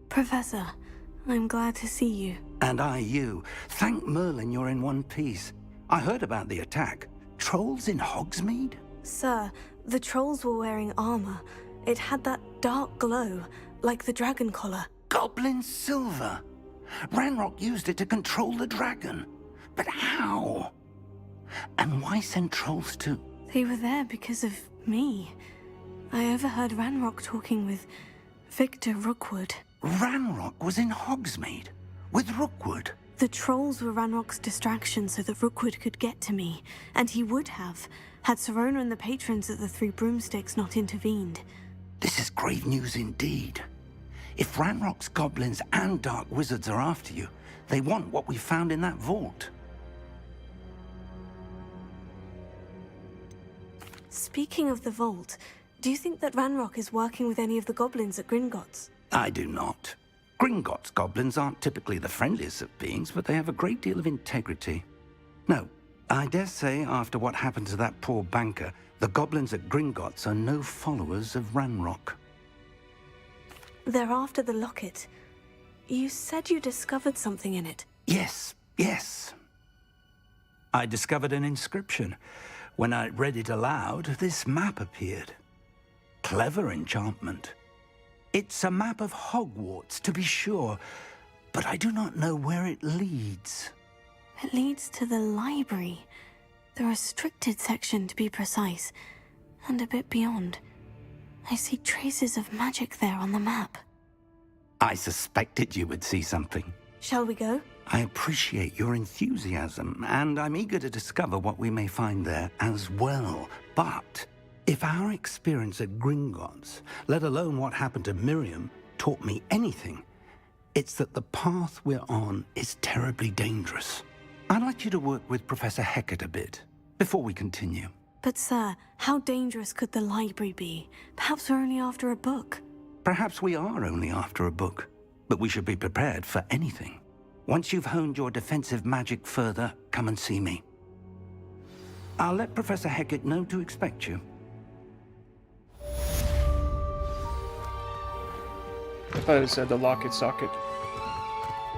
Professor, I'm glad to see you. And I you. Thank Merlin you're in one piece. I heard about the attack. Trolls in Hogsmeade? Sir, the trolls were wearing armor. It had that dark glow, like the dragon collar. Goblin silver. Ranrock used it to control the dragon. But how? And why send trolls to... They were there because of me. I overheard Ranrock talking with Victor Rookwood. Ranrock was in Hogsmeade? With Rookwood? The trolls were Ranrock's distraction so that Rookwood could get to me, and he would have, had Serona and the patrons at the Three Broomsticks not intervened. This is grave news indeed. If Ranrock's goblins and dark wizards are after you, they want what we found in that vault. Speaking of the vault, do you think that Ranrock is working with any of the goblins at Gringotts? I do not. Gringotts goblins aren't typically the friendliest of beings, but they have a great deal of integrity. No, I dare say after what happened to that poor banker, the goblins at Gringotts are no followers of Ranrock. They're after the locket. You said you discovered something in it. Yes. I discovered an inscription. When I read it aloud, this map appeared. Clever enchantment. It's a map of Hogwarts, to be sure, but I do not know where it leads. It leads to the library. The restricted section, to be precise, and a bit beyond. I see traces of magic there on the map. I suspected you would see something. Shall we go? I appreciate your enthusiasm, and I'm eager to discover what we may find there as well. But if our experience at Gringotts, let alone what happened to Miriam, taught me anything, it's that the path we're on is terribly dangerous. I'd like you to work with Professor Hecat a bit, before we continue. But sir, how dangerous could the library be? Perhaps we're only after a book. Perhaps we are only after a book, but we should be prepared for anything. Once you've honed your defensive magic further, come and see me. I'll let Professor Hecat know to expect you. I thought it said the locket socket.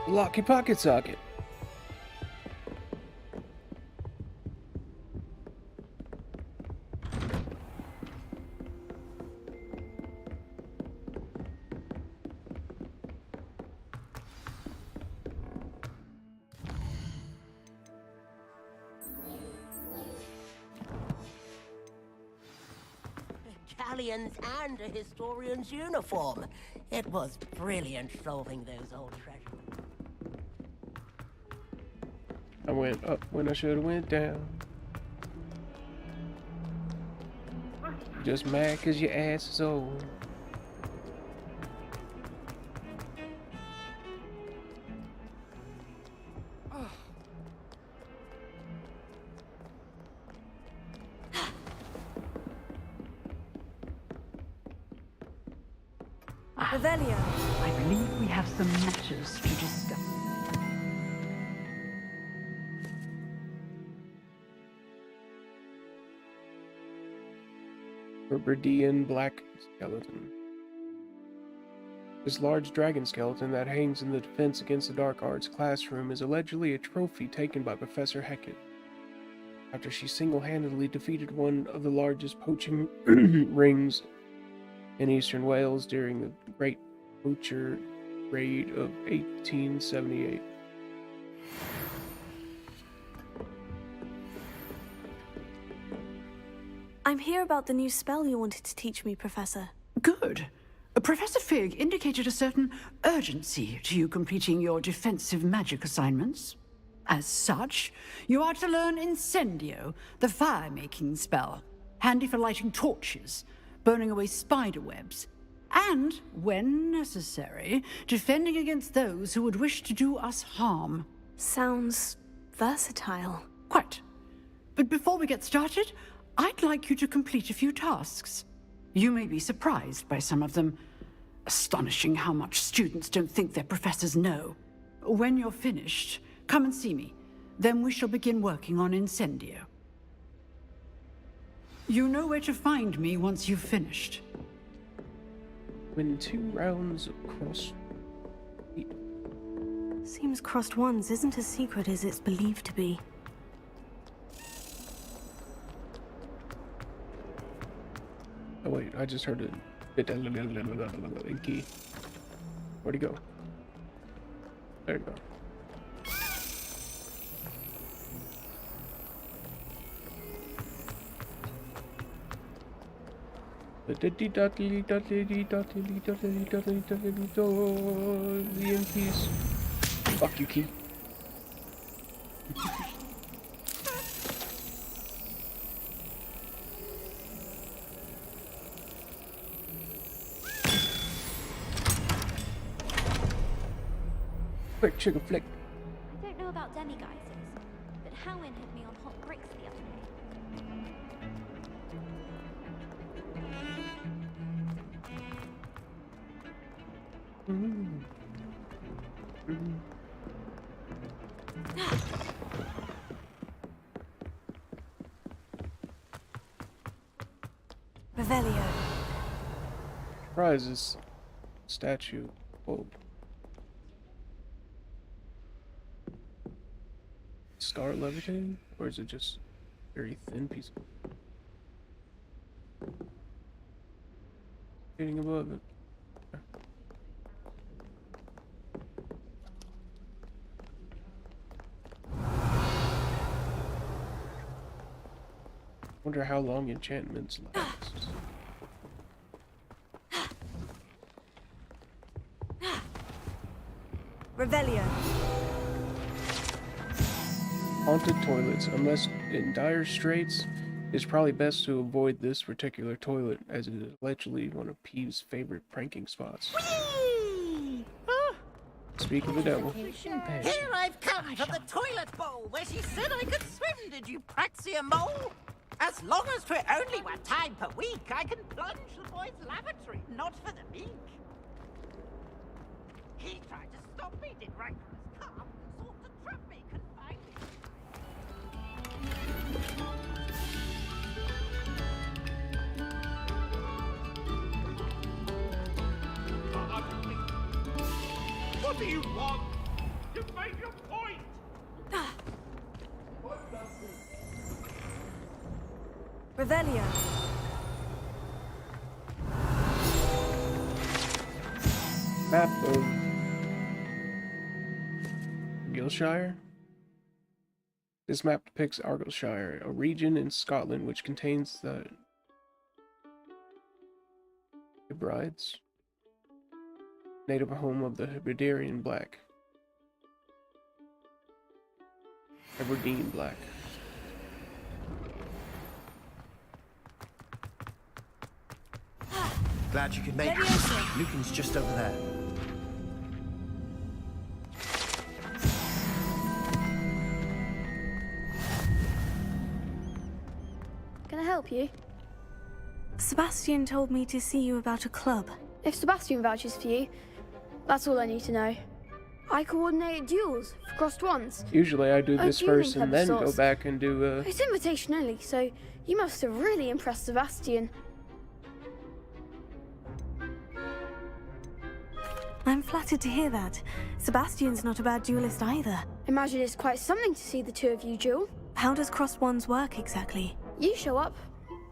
Locky pocket socket. Galleons and a historian's uniform. It was brilliant solving those old treasures. I went up when I should have went down. Just mad cause your ass is old. Revelio. I believe we have some matters to discuss. Hebridean black skeleton. This large dragon skeleton that hangs in the Defense Against the Dark Arts classroom is allegedly a trophy taken by Professor Hecat after she single-handedly defeated one of the largest poaching rings in eastern Wales during the Great Butcher Raid of 1878. I'm here about the new spell you wanted to teach me, Professor. Good. Professor Fig indicated a certain urgency to you completing your defensive magic assignments. As such, you are to learn Incendio, the fire-making spell, handy for lighting torches, burning away spider webs, and, when necessary, defending against those who would wish to do us harm. Sounds versatile. Quite. But before we get started, I'd like you to complete a few tasks. You may be surprised by some of them. Astonishing how much students don't think their professors know. When you're finished, come and see me. Then we shall begin working on Incendio. You know where to find me once you've finished. Win 2 rounds of cross. Seems crossed ones isn't as secret as it's believed to be. Oh wait, I just heard a key. Where'd he go? There you go. The keys. Fuck you, key. Quick trigger flick. I don't know about demi-geysers, but Howin had me on hot bricks the other Revelio. Prizes. Statue. Whoa. Star levitating? Or is it just very thin piece of getting above it? Wonder how long enchantments last. Revelio. Haunted toilets. Unless in dire straits, it's probably best to avoid this particular toilet, as it is allegedly one of Peeve's favorite pranking spots. Speak of the devil. Here I've come from the toilet bowl where she said I could swim, did you praxia mole? As long as 'twere only 1 time per week, I can plunge the boy's lavatory, not for the meek. He tried to stop me, did right from his car, sought to trap me, confine me. What do you want? You've made your point! Revelio. Map of Gilshire. This map depicts Argyllshire, a region in Scotland which contains the Hebrides, native home of the Hebridean Black. Aberdeen Black. Glad you could make it. Lucan's just over there. Can I help you? Sebastian told me to see you about a club. If Sebastian vouches for you, that's all I need to know. I coordinate duels for crossed ones. Usually I do A this dueling first club and of then go sorts. back and do It's invitation only, so you must have really impressed Sebastian. I'm flattered to hear that. Sebastian's not a bad duelist either. Imagine it's quite something to see the two of you duel. How does crossed wands work exactly? You show up,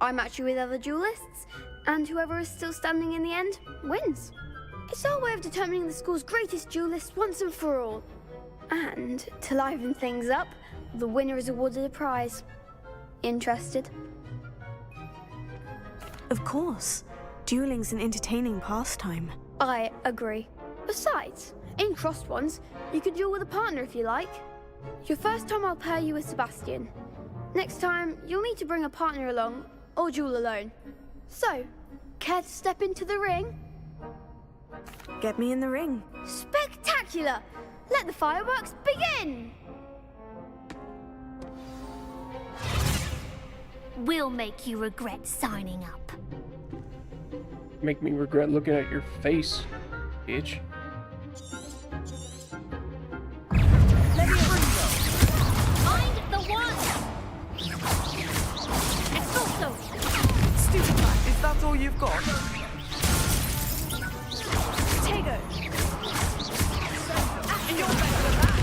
I match you with other duelists, And whoever is still standing in the end wins. It's our way of determining the school's greatest duelist once and for all. And to liven things up, the winner is awarded a prize. Interested? Of course. Dueling's an entertaining pastime. I agree. Besides, in Crossed Ones, you can duel with a partner if you like. Your first time I'll pair you with Sebastian. Next time, you'll need to bring a partner along, or duel alone. So, care to step into the ring? Get me in the ring. Spectacular! Let the fireworks begin! We'll make you regret signing up. Make me regret looking at your face, bitch. Find the one! It's also... Stupid, is that all you've got? Tego! You're better than that!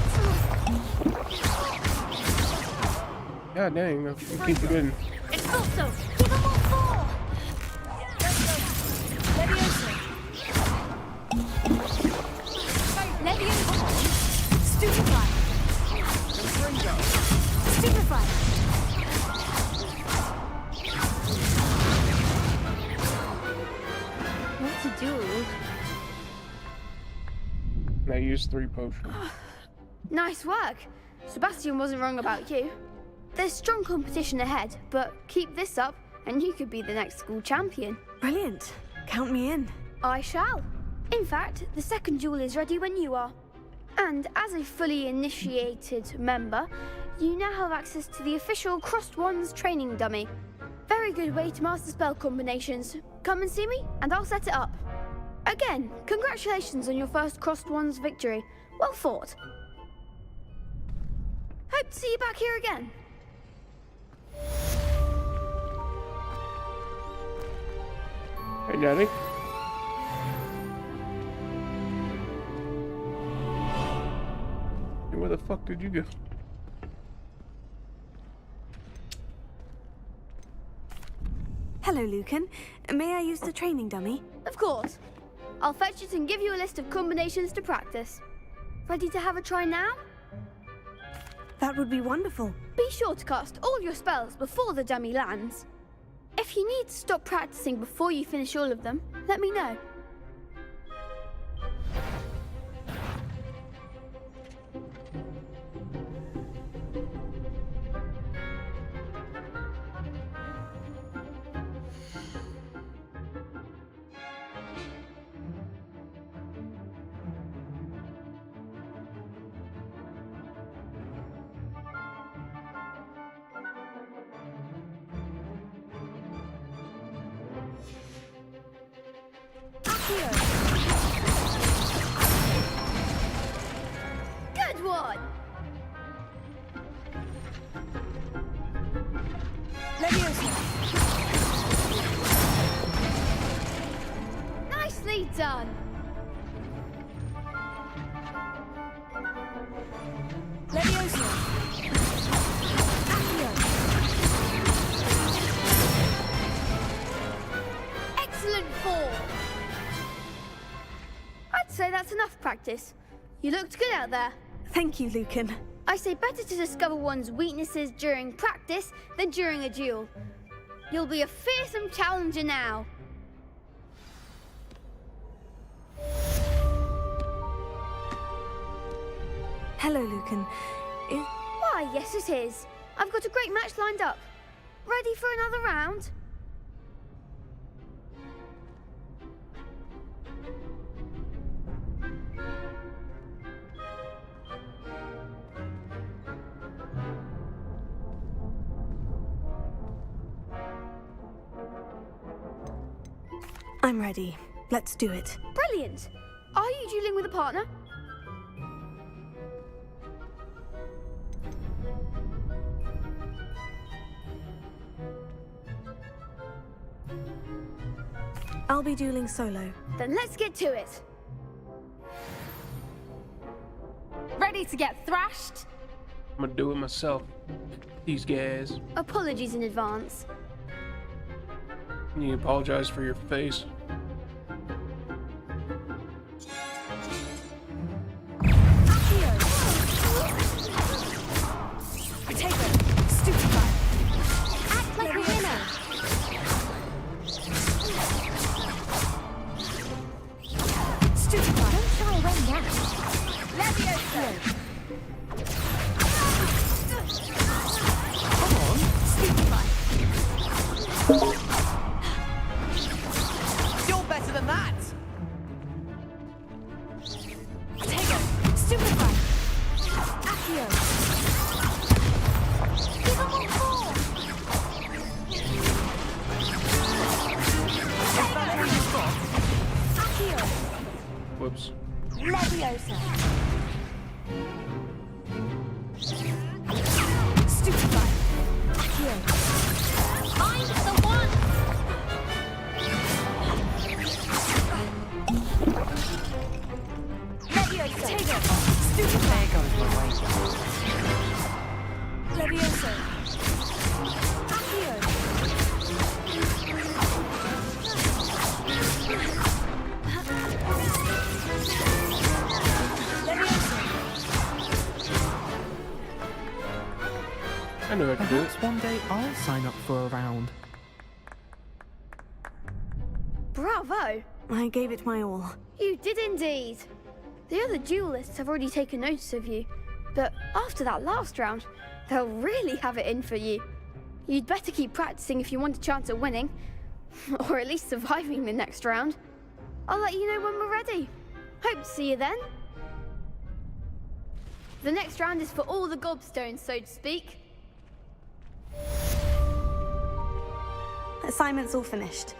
God dang, I keep forgetting. It's also... Give them all four! Leviosa! Leviosa! Stupefy! Stupefy! What's a duel? I used 3 potions. Nice work. Sebastian wasn't wrong about you. There's strong competition ahead, but keep this up and you could be the next school champion. Brilliant. Count me in. I shall. In fact, the second duel is ready when you are. And as a fully initiated member, you now have access to the official Crossed Ones training dummy. Very good way to master spell combinations. Come and see me, and I'll set it up. Again, congratulations on your first Crossed Ones victory. Well fought. Hope to see you back here again. Hey, Daddy. Where the fuck did you go? Hello, Lucan. May I use the training dummy? Of course. I'll fetch it and give you a list of combinations to practice. Ready to have a try now? That would be wonderful. Be sure to cast all your spells before the dummy lands. If you need to stop practicing before you finish all of them, let me know. Good one! Leviosa! Nicely done! Leviosa! Accio! Excellent form! I'd say that's enough practice. You looked good out there. Thank you, Lucan. I say better to discover one's weaknesses during practice than during a duel. You'll be a fearsome challenger now. Hello, Lucan. Why, yes it is. I've got a great match lined up. Ready for another round? I'm ready. Let's do it. Brilliant. Are you dueling with a partner? I'll be dueling solo. Then let's get to it. Ready to get thrashed? I'm gonna do it myself. These guys. Apologies in advance. Can you apologize for your face? Act like a winner. Stupefy. Don't shy away now. Levioso. Come on. Stupefy. You're better than that. Tego. Stupefy. Accio. Give them all four. Is that all you've got? Accio. Whoops. Levioso. Stupefy. Accio. Find the one. Levioso. Tego. Stupefy. There goes my way. Levioso. Accio. I knew I could do it. Perhaps one day I'll sign up for a round. Bravo! I gave it my all. You did indeed. The other duelists have already taken notice of you, but after that last round, they'll really have it in for you. You'd better keep practicing if you want a chance at winning, or at least surviving the next round. I'll let you know when we're ready. Hope to see you then. The next round is for all the gobstones, so to speak. Assignment's all finished.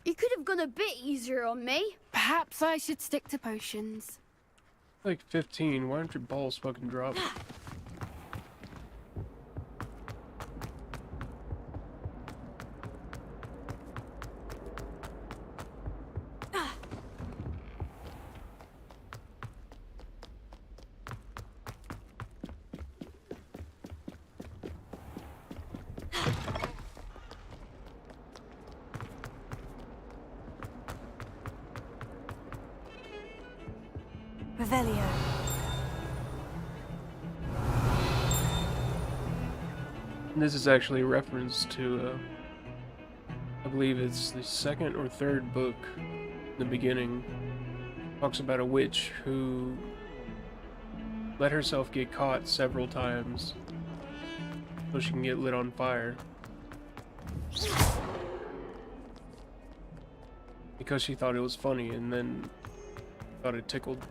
You could have gone a bit easier on me. Perhaps I should stick to potions. Like 15. Why aren't your balls fucking drop? Revelio. And this is actually a reference to, I believe it's the second or third book in the beginning. Talks about a witch who let herself get caught several times so she can get lit on fire. Because she thought it was funny, and then thought it tickled.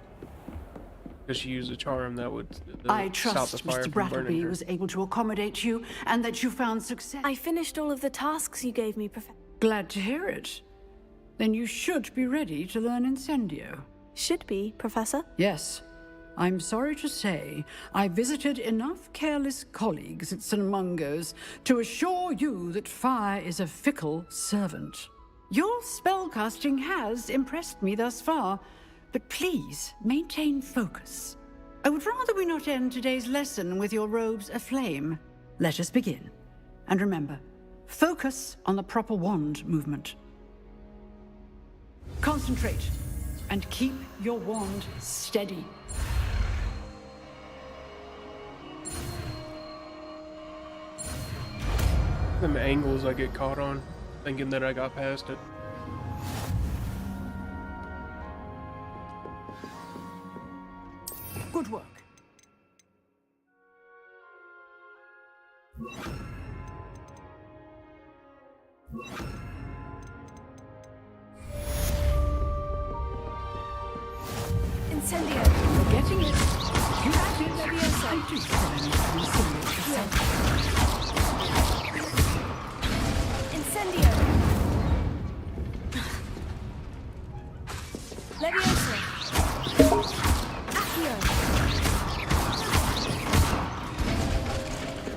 Because she used a charm that would I stop trust the fire Mr. from burning Brattleby her. was able to accommodate you and that you found success. I finished all of the tasks you gave me, Professor. Glad to hear it. Then you should be ready to learn Incendio. Should be, Professor. Yes. I'm sorry to say, I visited enough careless colleagues at St. Mungo's to assure you that fire is a fickle servant. Your spellcasting has impressed me thus far, but please maintain focus. I would rather we not end today's lesson with your robes aflame. Let us begin. And remember, focus on the proper wand movement. Concentrate and keep your wand steady. Them angles I get caught on, thinking that I got past it. Incendio. Getting it. You got it. Leviosa. I do Incendio. Leviosa. Accio.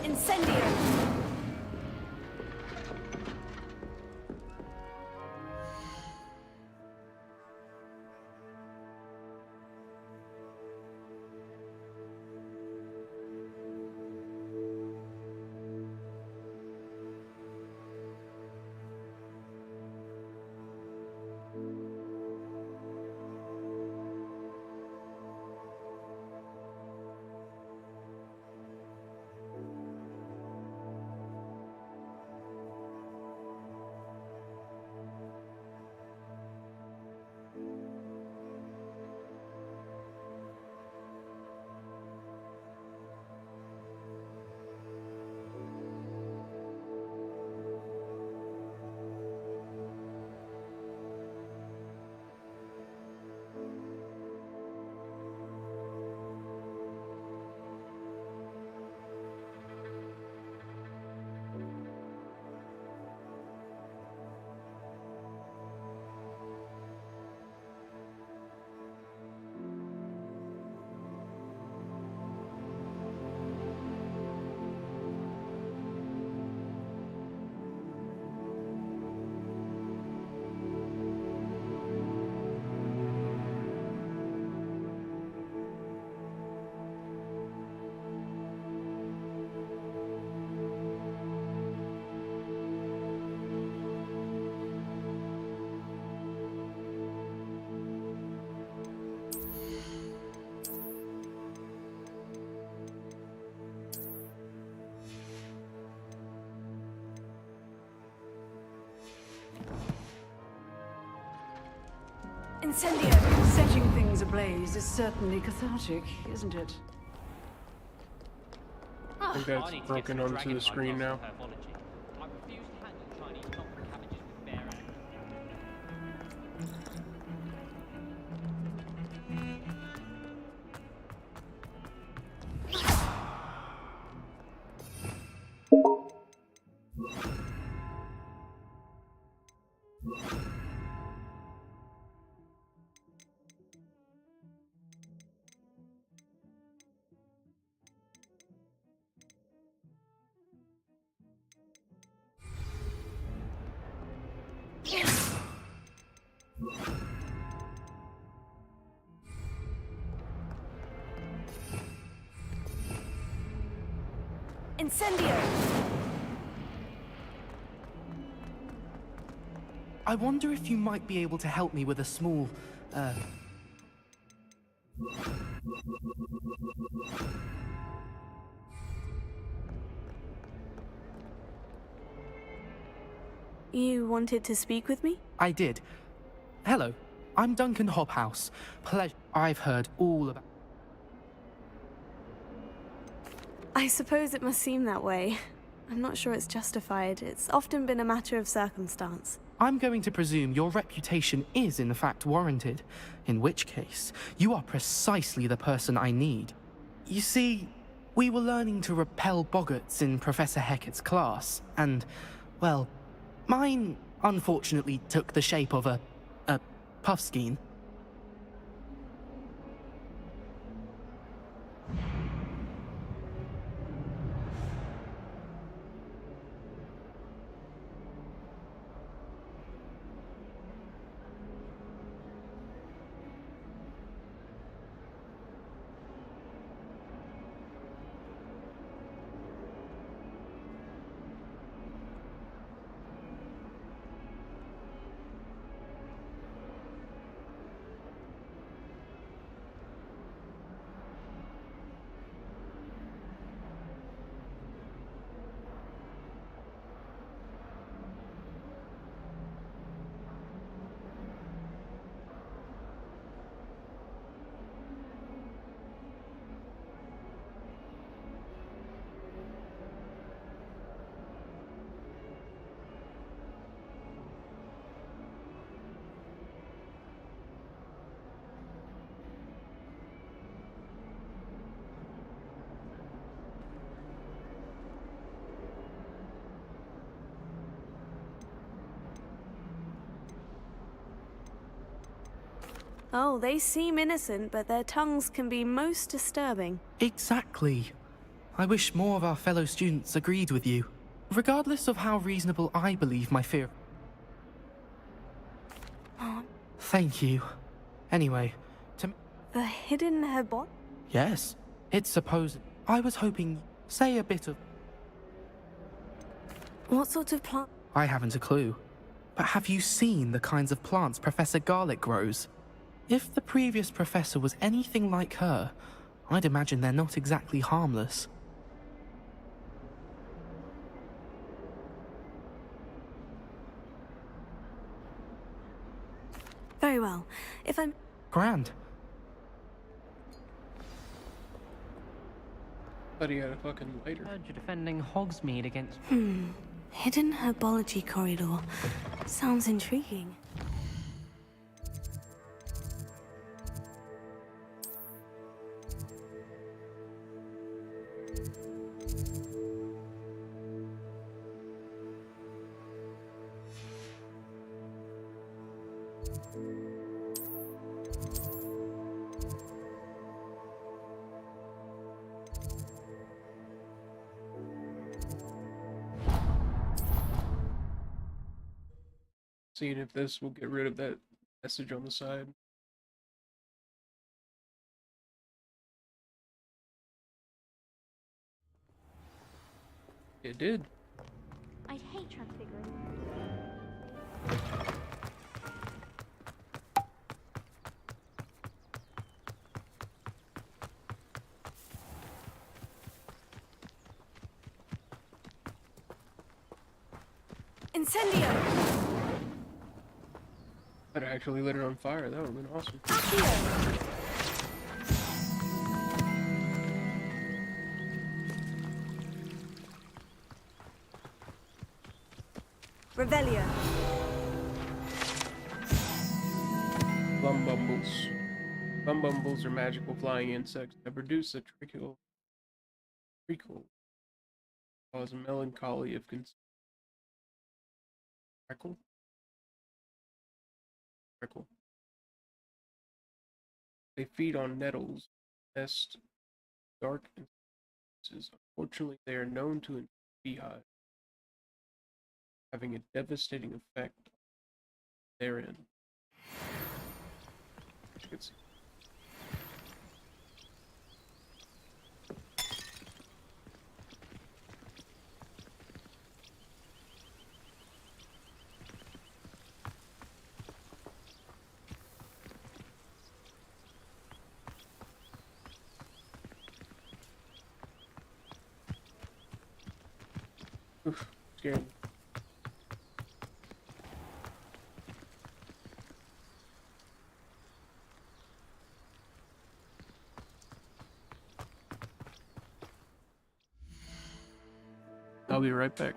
Incendio. Incendio. Setting things ablaze is certainly cathartic, isn't it? I think that's broken onto the screen now. Incendio. I wonder if you might be able to help me with a small, You wanted to speak with me? I did. Hello, I'm Duncan Hobhouse. Pleasure. I've heard all about... I suppose it must seem that way. I'm not sure it's justified. It's often been a matter of circumstance. I'm going to presume your reputation is in fact warranted, in which case, you are precisely the person I need. You see, we were learning to repel boggarts in Professor Hecat's class, and, well, mine unfortunately took the shape of a puffskein. Oh, they seem innocent, but their tongues can be most disturbing. Exactly. I wish more of our fellow students agreed with you, regardless of how reasonable I believe my fear. Oh, Thank you. Anyway, the hidden herbot? yes, it's supposed. I was hoping, say a bit of. What sort of plant? I haven't a clue. But have you seen the kinds of plants Professor Garlick grows? If the previous professor was anything like her, I'd imagine they're not exactly harmless. Very well. If I'm... Grand. Thought he had a fucking lighter. Heard you're defending Hogsmeade against... Hidden herbology corridor. Sounds intriguing. Seeing if this will get rid of that message on the side. It did. I hate transfiguring. Incendio! I'd actually lit it on fire. That would have been awesome. Revelio. Bumbles. Bumbles are magical flying insects that produce a treacle. Cause a melancholy of Treacle? Treacle. They feed on nettles, nest dark instances. Unfortunately, they are known to infect beehives, having a devastating effect therein. You can see. Oof, scared me. I'll be right back.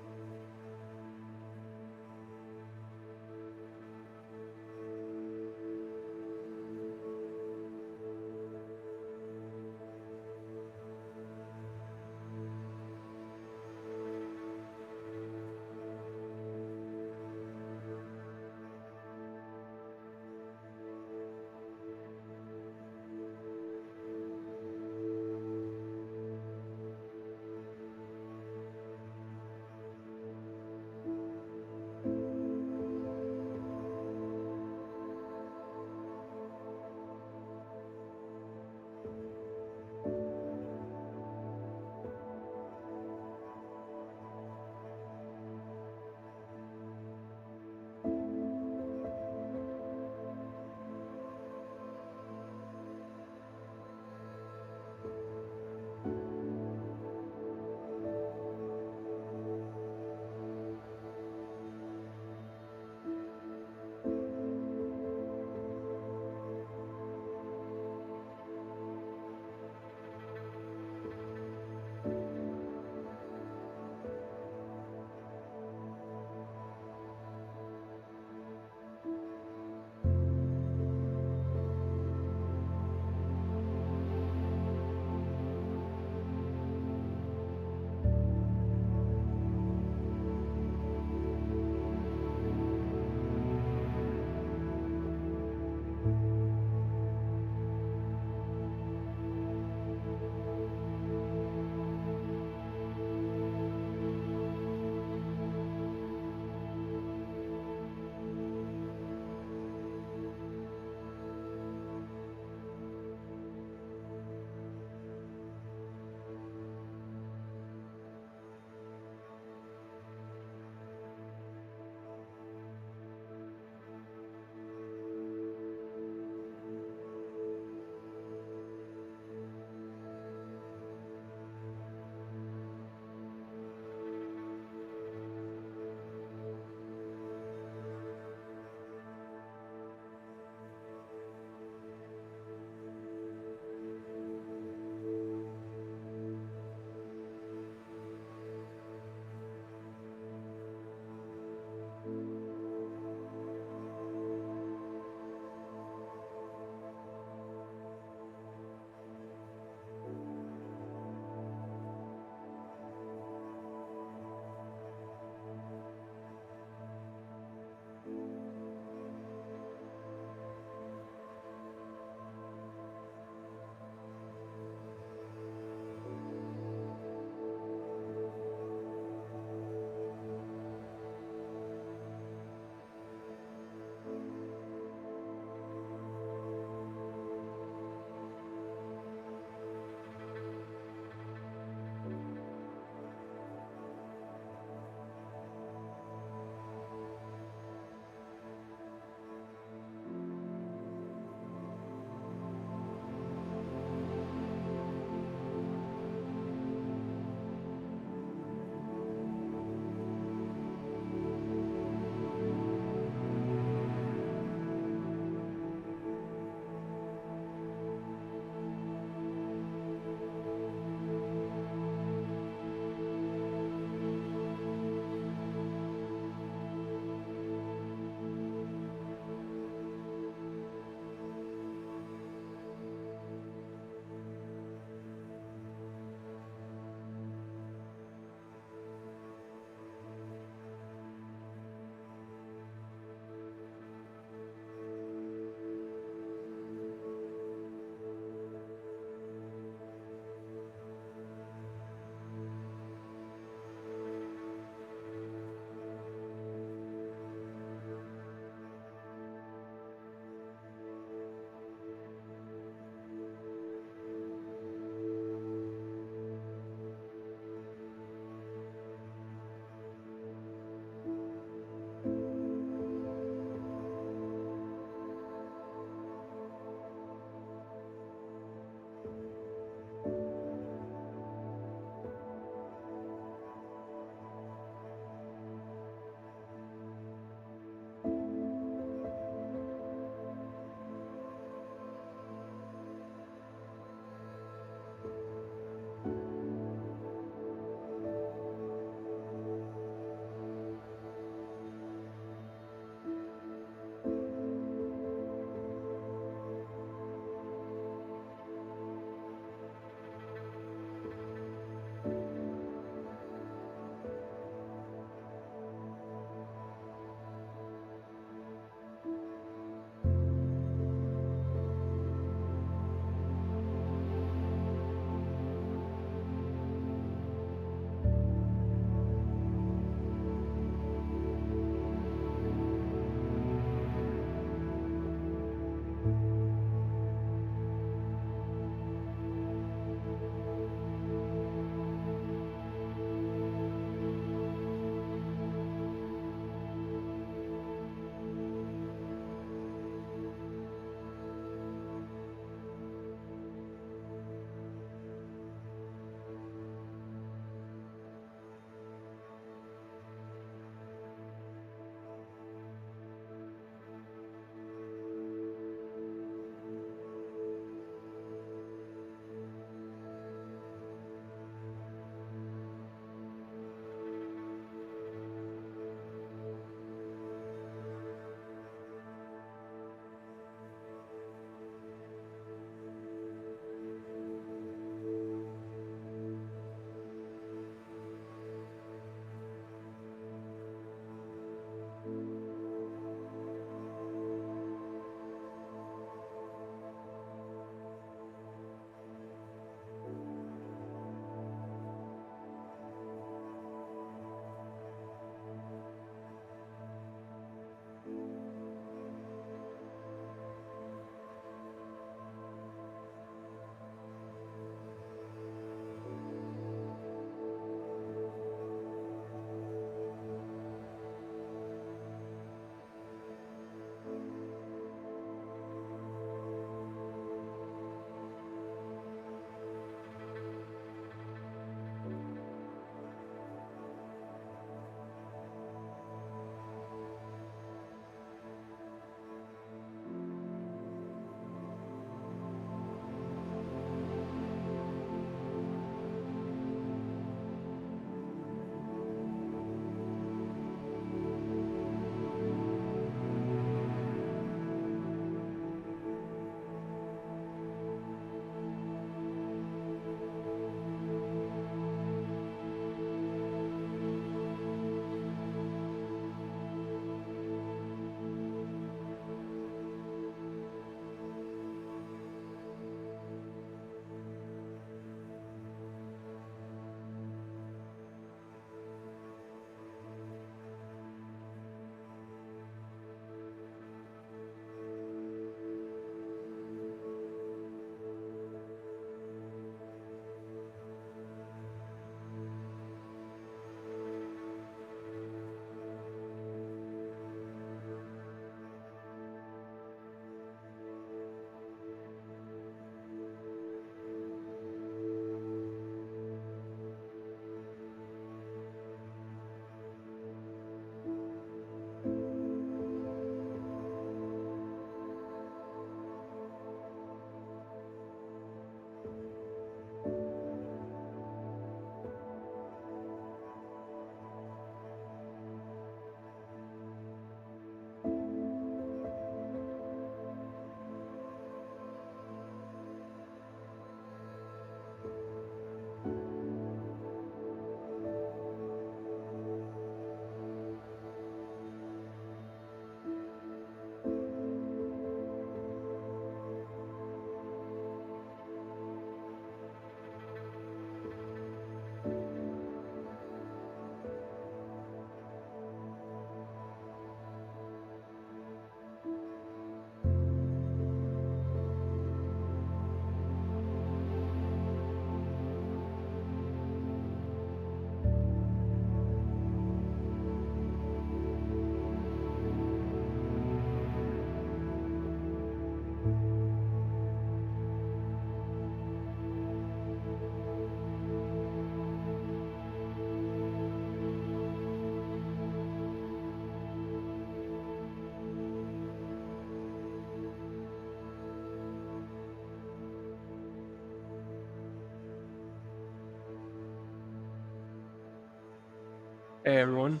Hey everyone,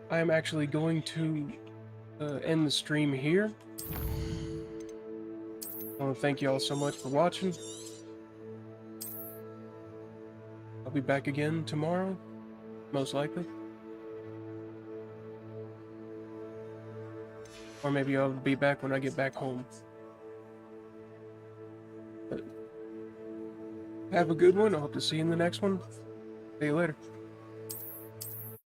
I am actually going to end the stream here. I want to thank you all so much for watching. I'll be back again tomorrow, most likely. Or maybe I'll be back when I get back home. But have a good one. I hope to see you in the next one. See you later.